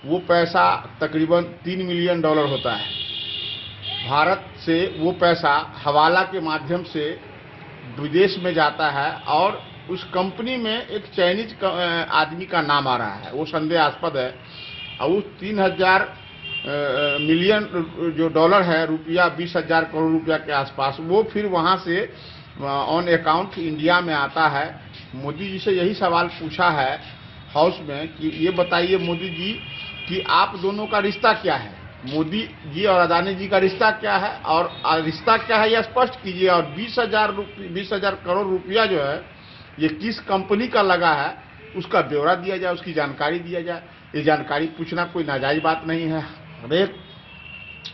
वो पैसा तकरीबन $3 मिलियन होता है। भारत से वो पैसा हवाला के माध्यम से विदेश में जाता है और उस कंपनी में एक चाइनीज आदमी का नाम आ रहा है, वो संदेहास्पद है। और उस 3,000 मिलियन जो डॉलर है, रुपया 20,000 करोड़ रुपया के आसपास, वो फिर वहाँ से ऑन अकाउंट इंडिया में आता है। मोदी जी से यही सवाल पूछा है हाउस में कि ये बताइए मोदी जी कि आप दोनों का रिश्ता क्या है, मोदी जी और अदानी जी का रिश्ता क्या है, और रिश्ता क्या है यह स्पष्ट कीजिए। और 20,000 करोड़ रुपया जो है ये किस कंपनी का लगा है उसका ब्यौरा दिया जाए, उसकी जानकारी दिया जाए। ये जानकारी पूछना कोई नाजायज बात नहीं है, हर एक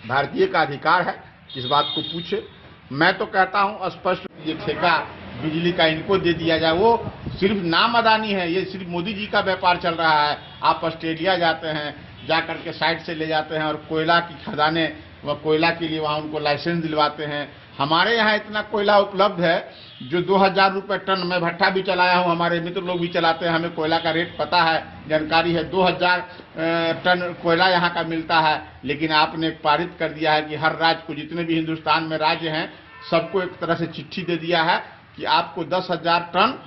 भारतीय का अधिकार है इस बात को पूछे। मैं तो कहता हूं स्पष्ट ये ठेका बिजली का इनको दे दिया जाए। वो सिर्फ नाम अदानी है, ये सिर्फ मोदी जी का व्यापार चल रहा है। आप ऑस्ट्रेलिया जाते हैं, जा करके साइड से ले जाते हैं और कोयला की खदाने व कोयला के लिए वहाँ उनको लाइसेंस दिलवाते हैं। हमारे यहाँ इतना कोयला उपलब्ध है जो 2,000 रुपये टन, मैं भट्ठा भी चलाया हूँ, हमारे मित्र लोग भी चलाते हैं, हमें कोयला का रेट पता है, जानकारी है। 2,000 टन कोयला यहाँ का मिलता है। लेकिन आपने पारित कर दिया है कि हर राज्य को, जितने भी हिंदुस्तान में राज्य हैं, सबको एक तरह से चिट्ठी दे दिया है कि आपको 10,000 टन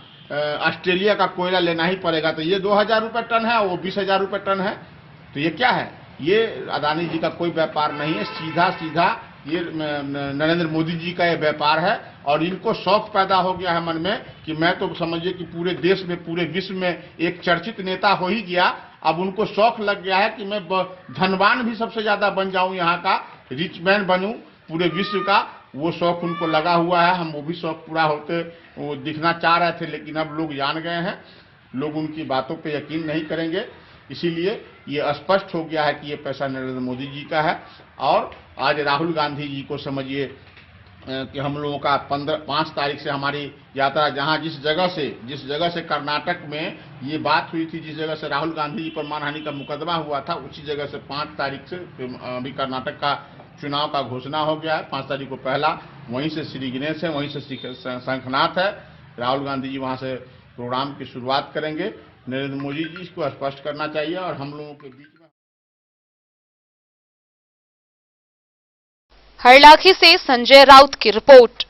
ऑस्ट्रेलिया का कोयला लेना ही पड़ेगा। तो ये 2,000 रुपये टन है, वो 20,000 रुपये टन है। तो ये क्या है? ये अदानी जी का कोई व्यापार नहीं है, सीधा सीधा ये नरेंद्र मोदी जी का ये व्यापार है। और इनको शौक पैदा हो गया है मन में कि मैं तो समझिए कि पूरे देश में, पूरे विश्व में एक चर्चित नेता हो ही गया। अब उनको शौक लग गया है कि मैं धनवान भी सबसे ज्यादा बन जाऊं, यहाँ का रिच मैन बनूं पूरे विश्व का। वो शौक उनको लगा हुआ है। हम वो भी शौक पूरा होते वो दिखना चाह रहे थे, लेकिन अब लोग जान गए हैं, लोग उनकी बातों पे यकीन नहीं करेंगे। इसीलिए ये स्पष्ट हो गया है कि ये पैसा नरेंद्र मोदी जी का है। और आज राहुल गांधी जी को समझिए कि हम लोगों का 5 तारीख से हमारी यात्रा, जहां जिस जगह से कर्नाटक में ये बात हुई थी, जिस जगह से राहुल गांधी जी पर मानहानि का मुकदमा हुआ था, उसी जगह से 5 तारीख से अभी कर्नाटक का चुनाव का घोषणा हो गया है। 5 तारीख को पहला, वहीं से श्री गणेश है, वहीं से शंखनाथ है। राहुल गांधी जी वहां से प्रोग्राम की शुरुआत करेंगे। नरेंद्र मोदी जी इसको स्पष्ट करना चाहिए और हम लोगों के बीच में। हरलाखी से संजय राउत की रिपोर्ट।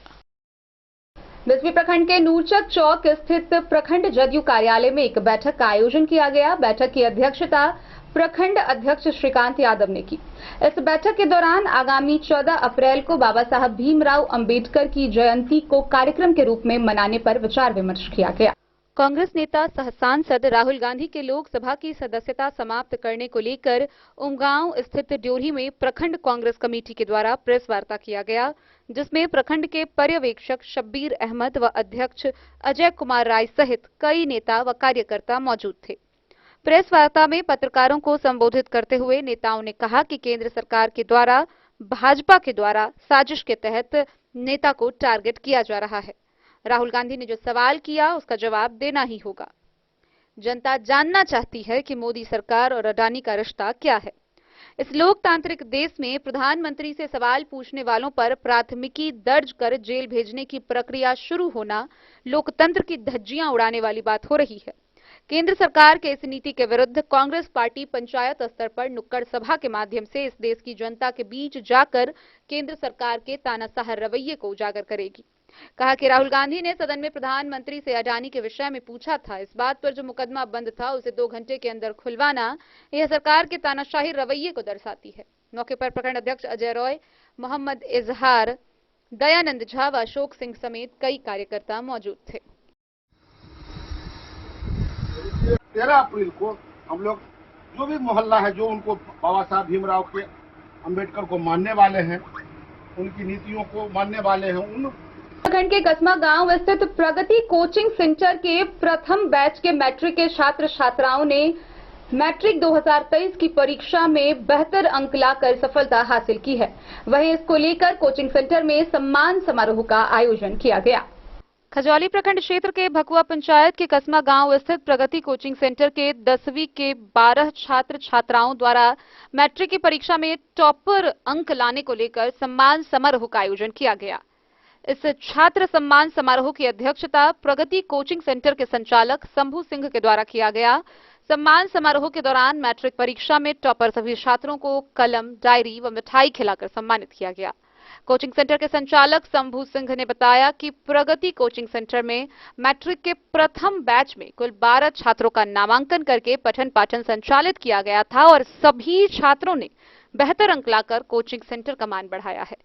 बिस्मी प्रखंड के नूरचक चौक स्थित प्रखंड जदयू कार्यालय में एक बैठक का आयोजन किया गया। बैठक की अध्यक्षता प्रखंड अध्यक्ष श्रीकांत यादव ने की। इस बैठक के दौरान आगामी 14 अप्रैल को बाबा साहब भीमराव अंबेडकर की जयंती को कार्यक्रम के रूप में मनाने पर विचार विमर्श किया गया। कांग्रेस नेता सह सांसद राहुल गांधी के लोकसभा की सदस्यता समाप्त करने को लेकर उमगांव स्थित ड्योढ़ी में प्रखंड कांग्रेस कमेटी के द्वारा प्रेस वार्ता किया गया, जिसमें प्रखंड के पर्यवेक्षक शब्बीर अहमद व अध्यक्ष अजय कुमार राय सहित कई नेता व कार्यकर्ता मौजूद थे। प्रेस वार्ता में पत्रकारों को संबोधित करते हुए नेताओं ने कहा कि केंद्र सरकार के द्वारा भाजपा के द्वारा साजिश के तहत नेता को टारगेट किया जा रहा है। राहुल गांधी ने जो सवाल किया उसका जवाब देना ही होगा। जनता जानना चाहती है कि मोदी सरकार और अडानी का रिश्ता क्या है। इस लोकतांत्रिक देश में प्रधानमंत्री से सवाल पूछने वालों पर प्राथमिकी दर्ज कर जेल भेजने की प्रक्रिया शुरू होना लोकतंत्र की धज्जियां उड़ाने वाली बात हो रही है। केंद्र सरकार के इस नीति के विरुद्ध कांग्रेस पार्टी पंचायत स्तर पर नुक्कड़ सभा के माध्यम से इस देश की जनता के बीच जाकर केंद्र सरकार के तानाशाह रवैये को उजागर करेगी। कहा कि राहुल गांधी ने सदन में प्रधानमंत्री से अडानी के विषय में पूछा था। इस बात पर जो मुकदमा बंद था उसे 2 घंटे के अंदर खुलवाना यह सरकार के तानाशाही रवैये को दर्शाती है। मौके पर प्रखंड अध्यक्ष अजय रॉय, मोहम्मद इजहार, दयानंद झा व अशोक सिंह समेत कई कार्यकर्ता मौजूद थे। 13 अप्रैल को हम लोग जो भी मोहल्ला है, जो उनको बाबा साहब भीमराव के अंबेडकर को मानने वाले हैं, उनकी नीतियों को मानने वाले हैं, उन उत्तराखंड के कसमा गांव स्थित प्रगति कोचिंग सेंटर के प्रथम बैच के मैट्रिक के छात्र छात्राओं ने मैट्रिक 2023 की परीक्षा में बेहतर अंक लाकर सफलता हासिल की है। वहीं इसको लेकर कोचिंग सेंटर में सम्मान समारोह का आयोजन किया गया। खजौली प्रखंड क्षेत्र के भकुआ पंचायत के कसमा गांव स्थित प्रगति कोचिंग सेंटर के 10वीं के 12 छात्र छात्राओं द्वारा मैट्रिक की परीक्षा में टॉपर अंक लाने को लेकर सम्मान समारोह का आयोजन किया गया। इस छात्र सम्मान समारोह की अध्यक्षता प्रगति कोचिंग सेंटर के संचालक शंभू सिंह के द्वारा किया गया। सम्मान समारोह के दौरान मैट्रिक परीक्षा में टॉपर सभी छात्रों को कलम, डायरी व मिठाई खिलाकर सम्मानित किया गया। कोचिंग सेंटर के संचालक शंभू सिंह ने बताया कि प्रगति कोचिंग सेंटर में मैट्रिक के प्रथम बैच में कुल 12 छात्रों का नामांकन करके पठन पाठन संचालित किया गया था और सभी छात्रों ने बेहतर अंक लाकर कोचिंग सेंटर का मान बढ़ाया है।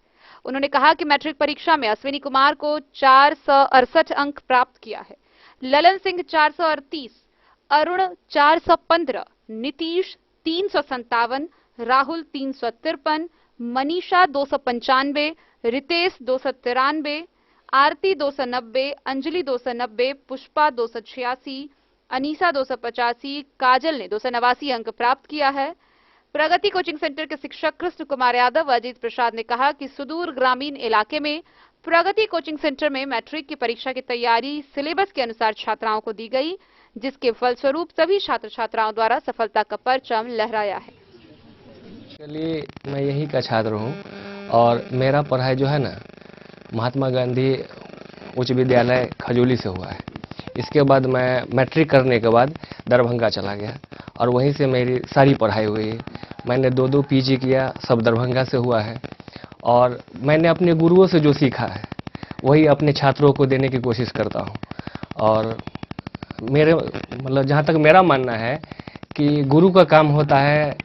उन्होंने कहा कि मैट्रिक परीक्षा में अश्विनी कुमार को 468 अंक प्राप्त किया है, ललन सिंह 438, अरुण 415, नीतीश 357, राहुल 353, मनीषा 295, रितेश 293, आरती 290, अंजलि 290, पुष्पा 286, अनीसा 285, काजल ने 289 अंक प्राप्त किया है। प्रगति कोचिंग सेंटर के शिक्षक कृष्ण कुमार यादव व अजीत प्रसाद ने कहा कि सुदूर ग्रामीण इलाके में प्रगति कोचिंग सेंटर में मैट्रिक की परीक्षा की तैयारी सिलेबस के अनुसार छात्राओं को दी गई, जिसके फलस्वरूप सभी छात्र छात्राओं द्वारा सफलता का परचम लहराया है। चलिए, मैं यही का छात्र हूँ और मेरा पढ़ाई जो है ना महात्मा गांधी उच्च विद्यालय खजौली से हुआ है। इसके बाद मैं मैट्रिक करने के बाद दरभंगा चला गया और वहीं से मेरी सारी पढ़ाई हुई। मैंने 2 पीजी किया, सब दरभंगा से हुआ है और मैंने अपने गुरुओं से जो सीखा है वही अपने छात्रों को देने की कोशिश करता हूँ। और मेरे मतलब जहाँ तक मेरा मानना है कि गुरु का काम होता है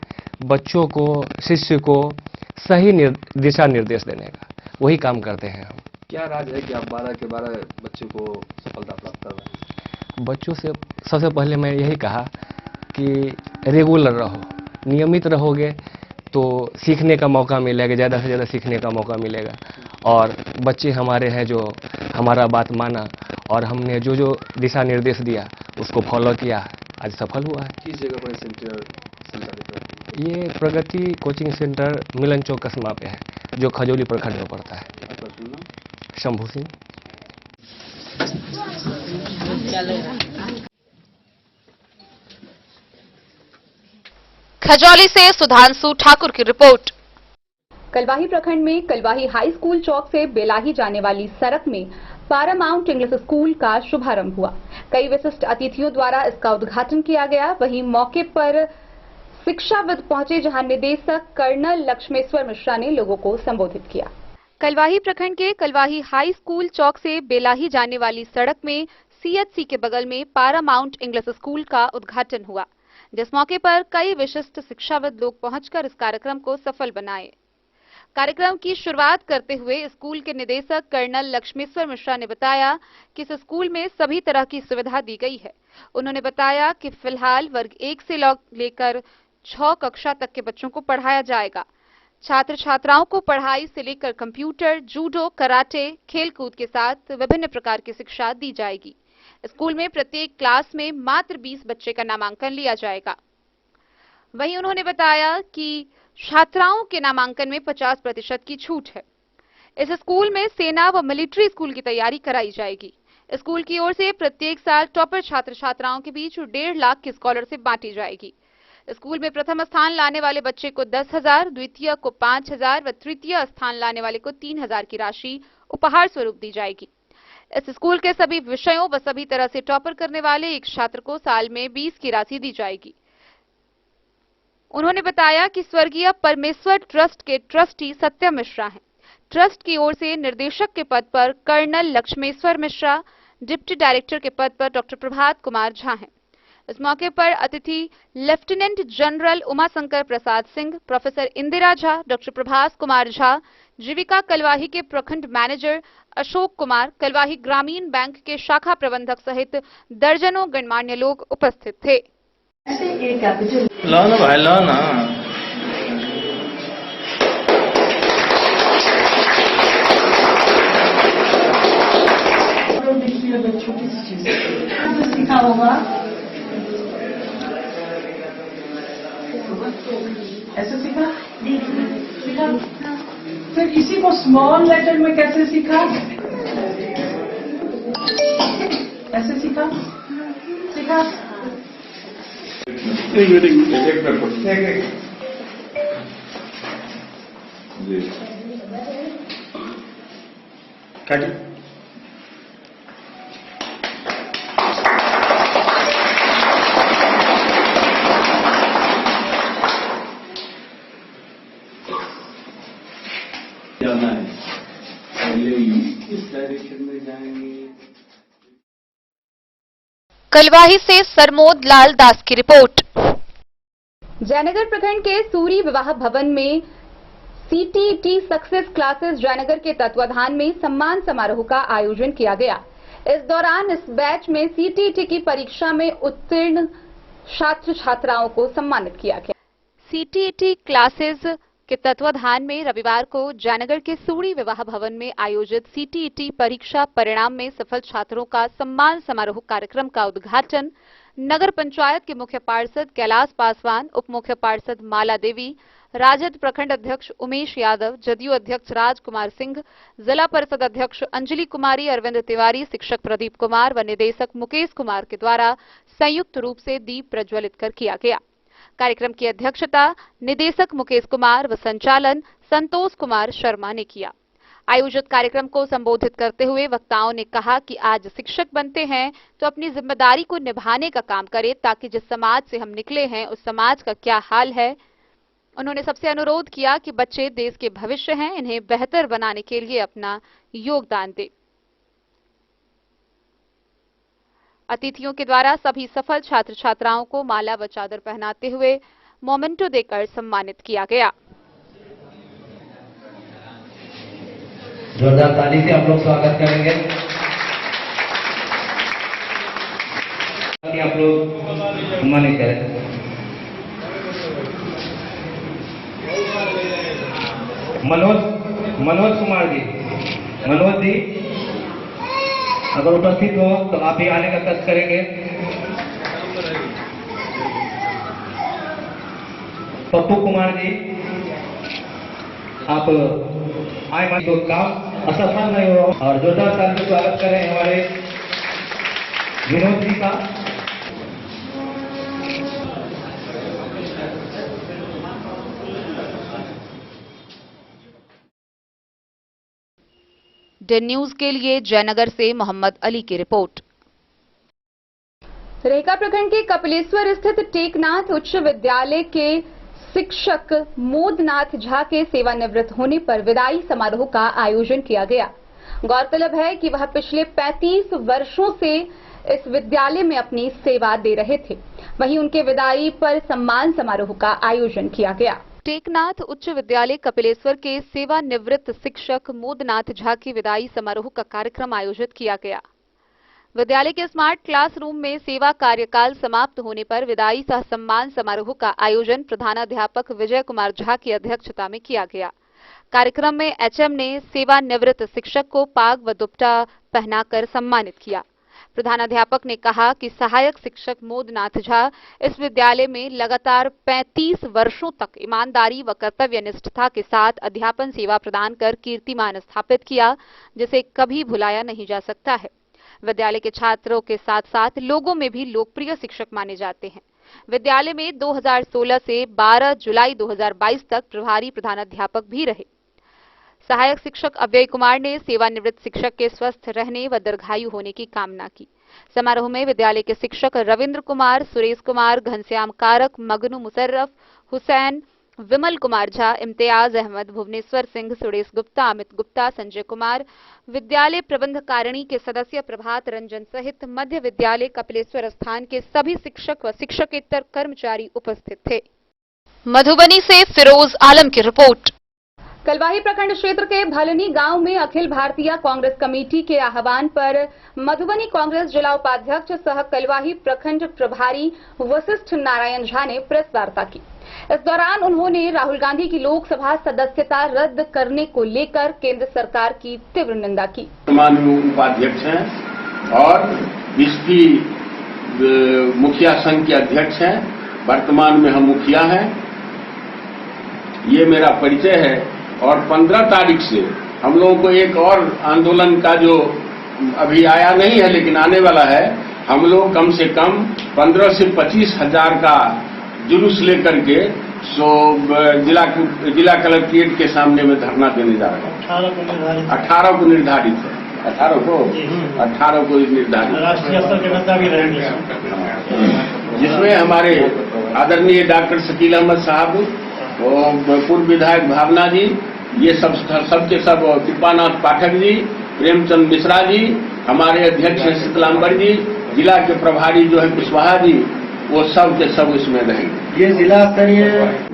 बच्चों को, शिष्य को सही दिशा निर्देश देने का, वही काम करते हैं हम। क्या राज है कि आप 12 के 12 बच्चों को सफलता प्राप्त कर रहे हैं? बच्चों से सबसे पहले मैं यही कहा कि रेगुलर रहो, नियमित रहोगे तो सीखने का मौका मिलेगा, ज़्यादा से ज़्यादा सीखने का मौका मिलेगा। और बच्चे हमारे हैं जो हमारा बात माना और हमने जो जो दिशा निर्देश दिया उसको फॉलो किया, आज सफल हुआ है। किस जगह पर सेंटर? ये प्रगति कोचिंग सेंटर मिलन चौक कसमा पे है, जो खजौली प्रखंड में पड़ता है। शंभू सिंह। खजौली से सुधांशु ठाकुर की रिपोर्ट। कलवाही प्रखंड में कलवाही हाई स्कूल चौक से बेलाही जाने वाली सड़क में पारामाउंट इंग्लिश स्कूल का शुभारंभ हुआ। कई विशिष्ट अतिथियों द्वारा इसका उद्घाटन किया गया। वहीं मौके पर शिक्षाविद पहुंचे, जहां निदेशक कर्नल लक्ष्मेश्वर मिश्रा ने लोगों को संबोधित किया। कलवाही प्रखंड के कलवाही हाई स्कूल चौक से बेलाही जाने वाली सड़क में सीएचसी के बगल में पारामाउंट इंग्लिश स्कूल का उद्घाटन हुआ, जिस मौके पर कई विशिष्ट शिक्षाविद लोग पहुंचकर इस कार्यक्रम को सफल बनाए। कार्यक्रम की शुरुआत करते हुए स्कूल के निदेशक कर्नल लक्ष्मेश्वर मिश्रा ने बताया कि इस स्कूल में सभी तरह की सुविधा दी गई है। उन्होंने बताया कि फिलहाल वर्ग 1 से लेकर 6 कक्षा तक के बच्चों को पढ़ाया जाएगा। छात्र छात्राओं को पढ़ाई से लेकर कंप्यूटर, जूडो, कराटे, खेलकूद के साथ विभिन्न प्रकार की शिक्षा दी जाएगी। स्कूल में प्रत्येक क्लास में मात्र 20 बच्चे का नामांकन लिया जाएगा। वहीं उन्होंने बताया कि छात्राओं के नामांकन में 50% की छूट है। इस स्कूल में सेना व मिलिट्री स्कूल की तैयारी कराई जाएगी। स्कूल की ओर से प्रत्येक साल टॉपर छात्र छात्राओं के बीच 1.5 लाख की स्कॉलरशिप बांटी जाएगी। स्कूल में प्रथम स्थान लाने वाले बच्चे को 10,000, द्वितीय को 5,000 व तृतीय स्थान लाने वाले को 3,000 की राशि उपहार स्वरूप दी जाएगी। इस स्कूल के सभी विषयों व सभी तरह से टॉपर करने वाले एक छात्र को साल में 20 की राशि दी जाएगी। उन्होंने बताया कि स्वर्गीय परमेश्वर ट्रस्ट के ट्रस्टी सत्यम मिश्रा हैं। ट्रस्ट की ओर से निर्देशक के पद पर colonel Lakshmeshwar Mishra, deputy director के पद पर डॉक्टर प्रभात कुमार झा हैं। इस मौके पर अतिथि lieutenant general Umashankar Prasad Singh, professor Indira Jha, doctor Prabhas Kumar Jha, जीविका कलवाही के प्रखंड मैनेजर अशोक कुमार, कलवाही ग्रामीण बैंक के शाखा प्रबंधक सहित दर्जनों गणमान्य लोग उपस्थित थे। लो ना भाई, लो ना। फिर इसी को स्मॉल लेटर में कैसे सीखा? ऐसे सीखा? जाना है, पहले इस डायरेक्शन में जाएंगे। कलवाही से सरमोद लाल दास की रिपोर्ट। जयनगर प्रखंड के सूरी विवाह भवन में सीटीटी सक्सेस क्लासेस जयनगर के तत्वाधान में सम्मान समारोह का आयोजन किया गया। इस दौरान इस बैच में सीटीटी की परीक्षा में उत्तीर्ण छात्र छात्राओं को सम्मानित किया गया। सीटीटी क्लासेस के तत्वाधान में रविवार को जयनगर के सूरी विवाह भवन में आयोजित सीटीटी परीक्षा परिणाम में सफल छात्रों का सम्मान समारोह कार्यक्रम का उद्घाटन नगर पंचायत के मुख्य पार्षद कैलाश पासवान, उप मुख्य पार्षद माला देवी, राजद प्रखंड अध्यक्ष उमेश यादव, जदयू अध्यक्ष राजकुमार सिंह, जिला परिषद अध्यक्ष अंजलि कुमारी, अरविंद तिवारी, शिक्षक प्रदीप कुमार व निदेशक मुकेश कुमार के द्वारा संयुक्त रूप से दीप प्रज्वलित कर किया गया। कार्यक्रम की अध्यक्षता निदेशक मुकेश कुमार व संचालन संतोष कुमार शर्मा ने किया। आयोजित कार्यक्रम को संबोधित करते हुए वक्ताओं ने कहा कि आज शिक्षक बनते हैं तो अपनी जिम्मेदारी को निभाने का काम करें ताकि जिस समाज से हम निकले हैं उस समाज का क्या हाल है। उन्होंने सबसे अनुरोध किया कि बच्चे देश के भविष्य हैं, इन्हें बेहतर बनाने के लिए अपना योगदान दें। अतिथियों के द्वारा सभी सफल छात्र छात्राओं को माला व चादर पहनाते हुए मोमेंटो देकर सम्मानित किया गया। जोरदार ताली से आप लोग स्वागत करेंगे। आप लोग सम्मानित करें। मनोज कुमार जी, मनोज जी अगर उपस्थित हो तो आप ही आने का कष्ट करेंगे। पप्पू कुमार जी, आप आए तो काम असफल नहीं हो। और जोरदार ताली से स्वागत करें हमारे विनोद जी का। डेन न्यूज के लिए जयनगर से मोहम्मद अली की रिपोर्ट। रेखा प्रखंड के कपिलेश्वर स्थित टेकनाथ उच्च विद्यालय के शिक्षक मोदनाथ झा के सेवानिवृत्त होने पर विदाई समारोह का आयोजन किया गया। गौरतलब है कि वह पिछले 35 वर्षों से इस विद्यालय में अपनी सेवा दे रहे थे। वहीं उनके विदाई पर सम्मान समारोह का आयोजन किया गया। टेकनाथ उच्च विद्यालय कपिलेश्वर के सेवानिवृत्त शिक्षक मोदनाथ झा की विदाई समारोह का कार्यक्रम आयोजित किया गया। विद्यालय के स्मार्ट क्लासरूम में सेवा कार्यकाल समाप्त होने पर विदाई सह सम्मान समारोह का आयोजन प्रधानाध्यापक विजय कुमार झा की अध्यक्षता में किया गया। कार्यक्रम में एचएम ने सेवानिवृत्त शिक्षक को पाग व दुपट्टा पहनाकर सम्मानित किया। प्रधानाध्यापक ने कहा कि सहायक शिक्षक मोदनाथ झा इस विद्यालय में लगातार 35 वर्षों तक ईमानदारी व कर्तव्यनिष्ठता के साथ अध्यापन सेवा प्रदान कर कीर्तिमान स्थापित किया, जिसे कभी भुलाया नहीं जा सकता है। विद्यालय के छात्रों के साथ साथ लोगों में भी लोकप्रिय शिक्षक माने जाते हैं। विद्यालय में 2016 से 12 जुलाई 2022 तक प्रभारी प्रधानाध्यापक भी रहे। सहायक शिक्षक अव्यय कुमार ने सेवानिवृत्त शिक्षक के स्वस्थ रहने व दीर्घायु होने की कामना की। समारोह में विद्यालय के शिक्षक रविंद्र कुमार, सुरेश कुमार, घनश्याम कारक, मगनू मुशर्रफ, हुसैन, विमल कुमार झा, इम्तियाज अहमद, भुवनेश्वर सिंह, सुरेश गुप्ता, अमित गुप्ता, संजय कुमार, विद्यालय प्रबंध कारिणी के सदस्य प्रभात रंजन सहित मध्य विद्यालय कपिलेश्वर स्थान के सभी शिक्षक व शिक्षकेतर कर्मचारी उपस्थित थे। मधुबनी से फिरोज आलम की रिपोर्ट। कलवाही प्रखंड क्षेत्र के भलनी गांव में अखिल भारतीय कांग्रेस कमेटी के आह्वान पर मधुबनी कांग्रेस जिला उपाध्यक्ष सह कलवाही प्रखंड प्रभारी वशिष्ठ नारायण झा ने प्रेस वार्ता की। इस दौरान उन्होंने राहुल गांधी की लोकसभा सदस्यता रद्द करने को लेकर केंद्र सरकार की तीव्र निंदा की। वर्तमान में उपाध्यक्ष हैं और बीसपी मुखिया संघ के अध्यक्ष हैं। वर्तमान में हम मुखिया हैं ये मेरा परिचय है। और 15 तारीख से हम लोगों को एक और आंदोलन का जो अभी आया नहीं है लेकिन आने वाला है, हम लोग कम से कम 15 से 25 हजार का जुलूस लेकर के जिला कलेक्ट्रेट के सामने में धरना देने जा रहे हैं। 18 को निर्धारित है। 18 को निर्धारित राष्ट्रीय स्तर के नेता भी रहेंगे, जिसमें हमारे आदरणीय डॉक्टर शकील अहमद साहब और पूर्व विधायक भावना जी, ये सबके सब कृपानाथ पाठक जी, प्रेमचंद मिश्रा जी, हमारे अध्यक्ष शीतलांबर जी, जिला के प्रभारी जो है कुशवाहा जी, वो सब के सब इसमें रहेंगे। ये जिला स्तरीय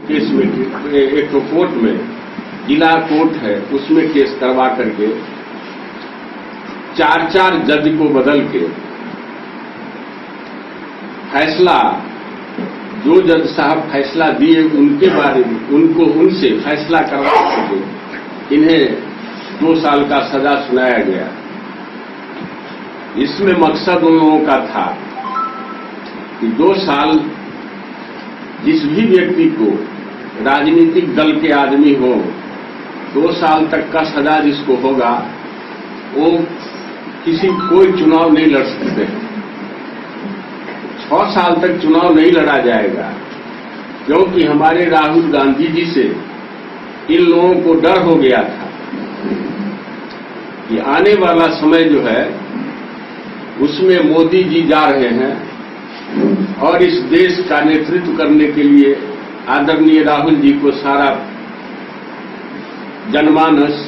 केस में एक तो कोर्ट में, जिला कोर्ट है उसमें केस करवा करके 4 जज को बदल के फैसला, जो जज साहब फैसला दिए उनके बारे में उनसे फैसला करवा करके इन्हें 2 साल का सजा सुनाया गया। इसमें मकसद उन लोगों का था कि 2 साल जिस भी व्यक्ति को राजनीतिक दल के आदमी हो, 2 साल तक का सजा जिसको होगा वो कोई चुनाव नहीं लड़ सकते हैं। 6 साल तक चुनाव नहीं लड़ा जाएगा, क्योंकि हमारे राहुल गांधी जी से इन लोगों को डर हो गया था कि आने वाला समय जो है उसमें मोदी जी जा रहे हैं और इस देश का नेतृत्व करने के लिए आदरणीय राहुल जी को सारा जनमानस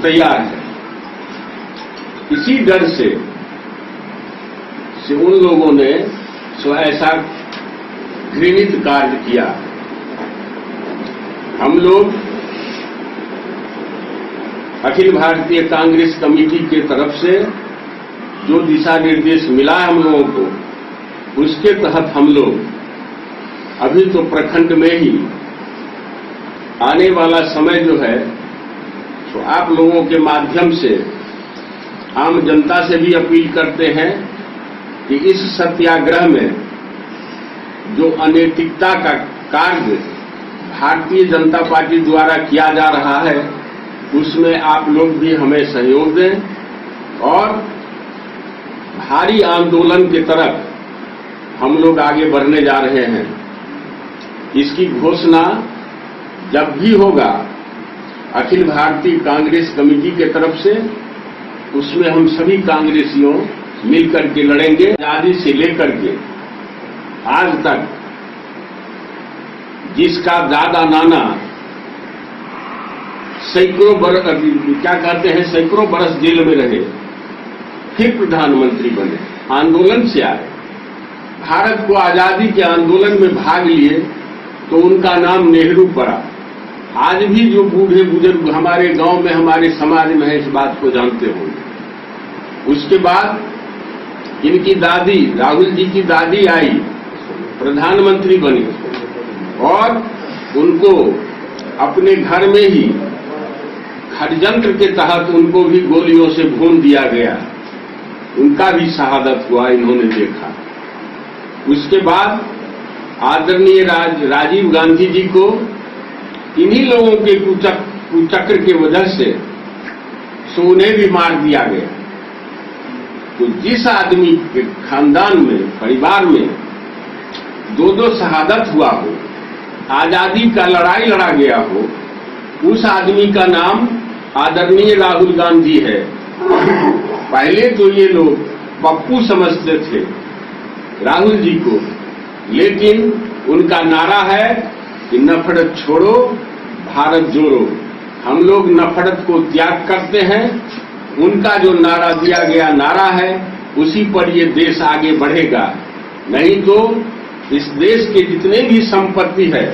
तैयार है। इसी डर से उन लोगों ने ऐसा घृणित कार्य किया। हम लोग अखिल भारतीय कांग्रेस कमेटी के तरफ से जो दिशा निर्देश मिला हम लोगों को, उसके तहत हम लोग अभी तो प्रखंड में ही आने वाला समय जो है तो आप लोगों के माध्यम से आम जनता से भी अपील करते हैं कि इस सत्याग्रह में जो अनैतिकता का कार्य भारतीय जनता पार्टी द्वारा किया जा रहा है उसमें आप लोग भी हमें सहयोग दें और भारी आंदोलन की तरफ हम लोग आगे बढ़ने जा रहे हैं। इसकी घोषणा जब भी होगा अखिल भारतीय कांग्रेस कमेटी के तरफ से, उसमें हम सभी कांग्रेसियों मिलकर के लड़ेंगे। आजादी से लेकर के आज तक जिसका दादा नाना सैकड़ों बरस जेल में रहे, फिर प्रधानमंत्री बने, आंदोलन से आए, भारत को आजादी के आंदोलन में भाग लिए तो उनका नाम नेहरू पड़ा। आज भी जो बूढ़े बुजुर्ग हमारे गांव में, हमारे समाज में है, इस बात को जानते होंगे। उसके बाद इनकी दादी, राहुल जी की दादी आई, प्रधानमंत्री बनी और उनको अपने घर में ही षड्यंत्र के तहत उनको भी गोलियों से भून दिया गया। उनका भी शहादत हुआ, इन्होंने देखा। उसके बाद आदरणीय राजीव गांधी जी को इन्हीं लोगों के कुचक्र की वजह से उन्हें भी मार दिया गया। तो जिस आदमी के खानदान में, परिवार में 2-2 शहादत हुआ हो, आजादी का लड़ाई लड़ा गया हो, उस आदमी का नाम आदरणीय राहुल गांधी है। पहले तो ये लोग पप्पू समझते थे राहुल जी को, लेकिन उनका नारा है कि नफरत छोड़ो भारत जोड़ो। हम लोग नफरत को त्याग करते हैं। उनका जो नारा दिया गया नारा है, उसी पर ये देश आगे बढ़ेगा। नहीं तो इस देश के जितने भी संपत्ति है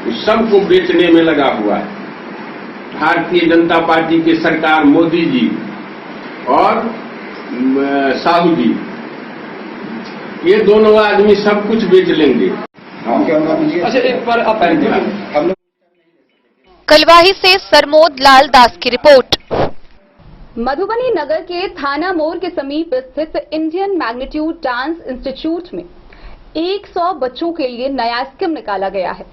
उस सबको बेचने में लगा हुआ है भारतीय जनता पार्टी की सरकार, मोदी जी और साहू जी। ये दोनों आदमी सब कुछ बेच लेंगे। कलवाही से सरमोद लाल दास की रिपोर्ट। मधुबनी नगर के थाना मोड़ के समीप स्थित इंडियन मैग्नीट्यूड डांस इंस्टीट्यूट में 100 बच्चों के लिए नया स्कीम निकाला गया है।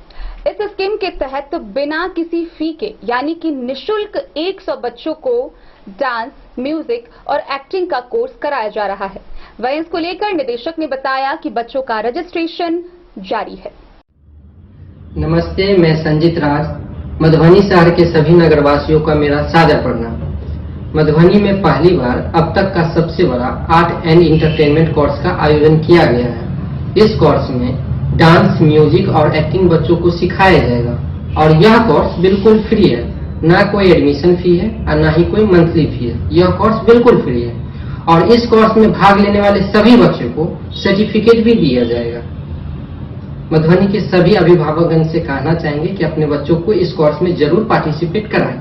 इस स्कीम के तहत बिना किसी फी के यानी कि निःशुल्क 100 बच्चों को डांस, म्यूजिक और एक्टिंग का कोर्स कराया जा रहा है। वहीं इसको लेकर निदेशक ने बताया कि बच्चों का रजिस्ट्रेशन जारी है। नमस्ते, मैं संजीत राज। मधुबनी शहर के सभी नगरवासियों का मेरा सादर प्रणाम। मधुबनी में पहली बार अब तक का सबसे बड़ा आर्ट एंड इंटरटेनमेंट कोर्स का आयोजन किया गया है। इस कोर्स में डांस, म्यूजिक और एक्टिंग बच्चों को सिखाया जाएगा और यह कोर्स बिल्कुल फ्री है। ना कोई एडमिशन फी है और ना ही कोई मंथली फी है। यह कोर्स बिल्कुल फ्री है और इस कोर्स में भाग लेने वाले सभी बच्चों को सर्टिफिकेट भी दिया जाएगा। मधुबनी के सभी अभिभावकगण से कहना चाहेंगे कि अपने बच्चों को इस कोर्स में जरूर पार्टिसिपेट कराएं।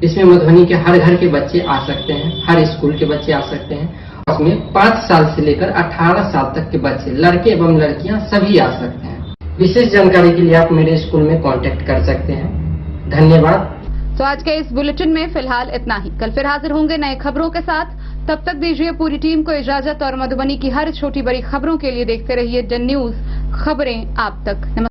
इसमें मधुबनी के हर घर के बच्चे आ सकते हैं, हर स्कूल के बच्चे आ सकते हैं। इसमें 5 साल से लेकर 18 साल तक के बच्चे, लड़के एवं लड़कियां सभी आ सकते हैं। विशेष जानकारी के लिए आप मेरे स्कूल में कांटेक्ट कर सकते हैं। धन्यवाद। तो आज के इस बुलेटिन में फिलहाल इतना ही। कल फिर हाजिर होंगे नए खबरों के साथ। तब तक दीजिए पूरी टीम को इजाजत और मधुबनी की हर छोटी बड़ी खबरों के लिए देखते रहिए डन न्यूज, खबरें आप तक। नमस्कार।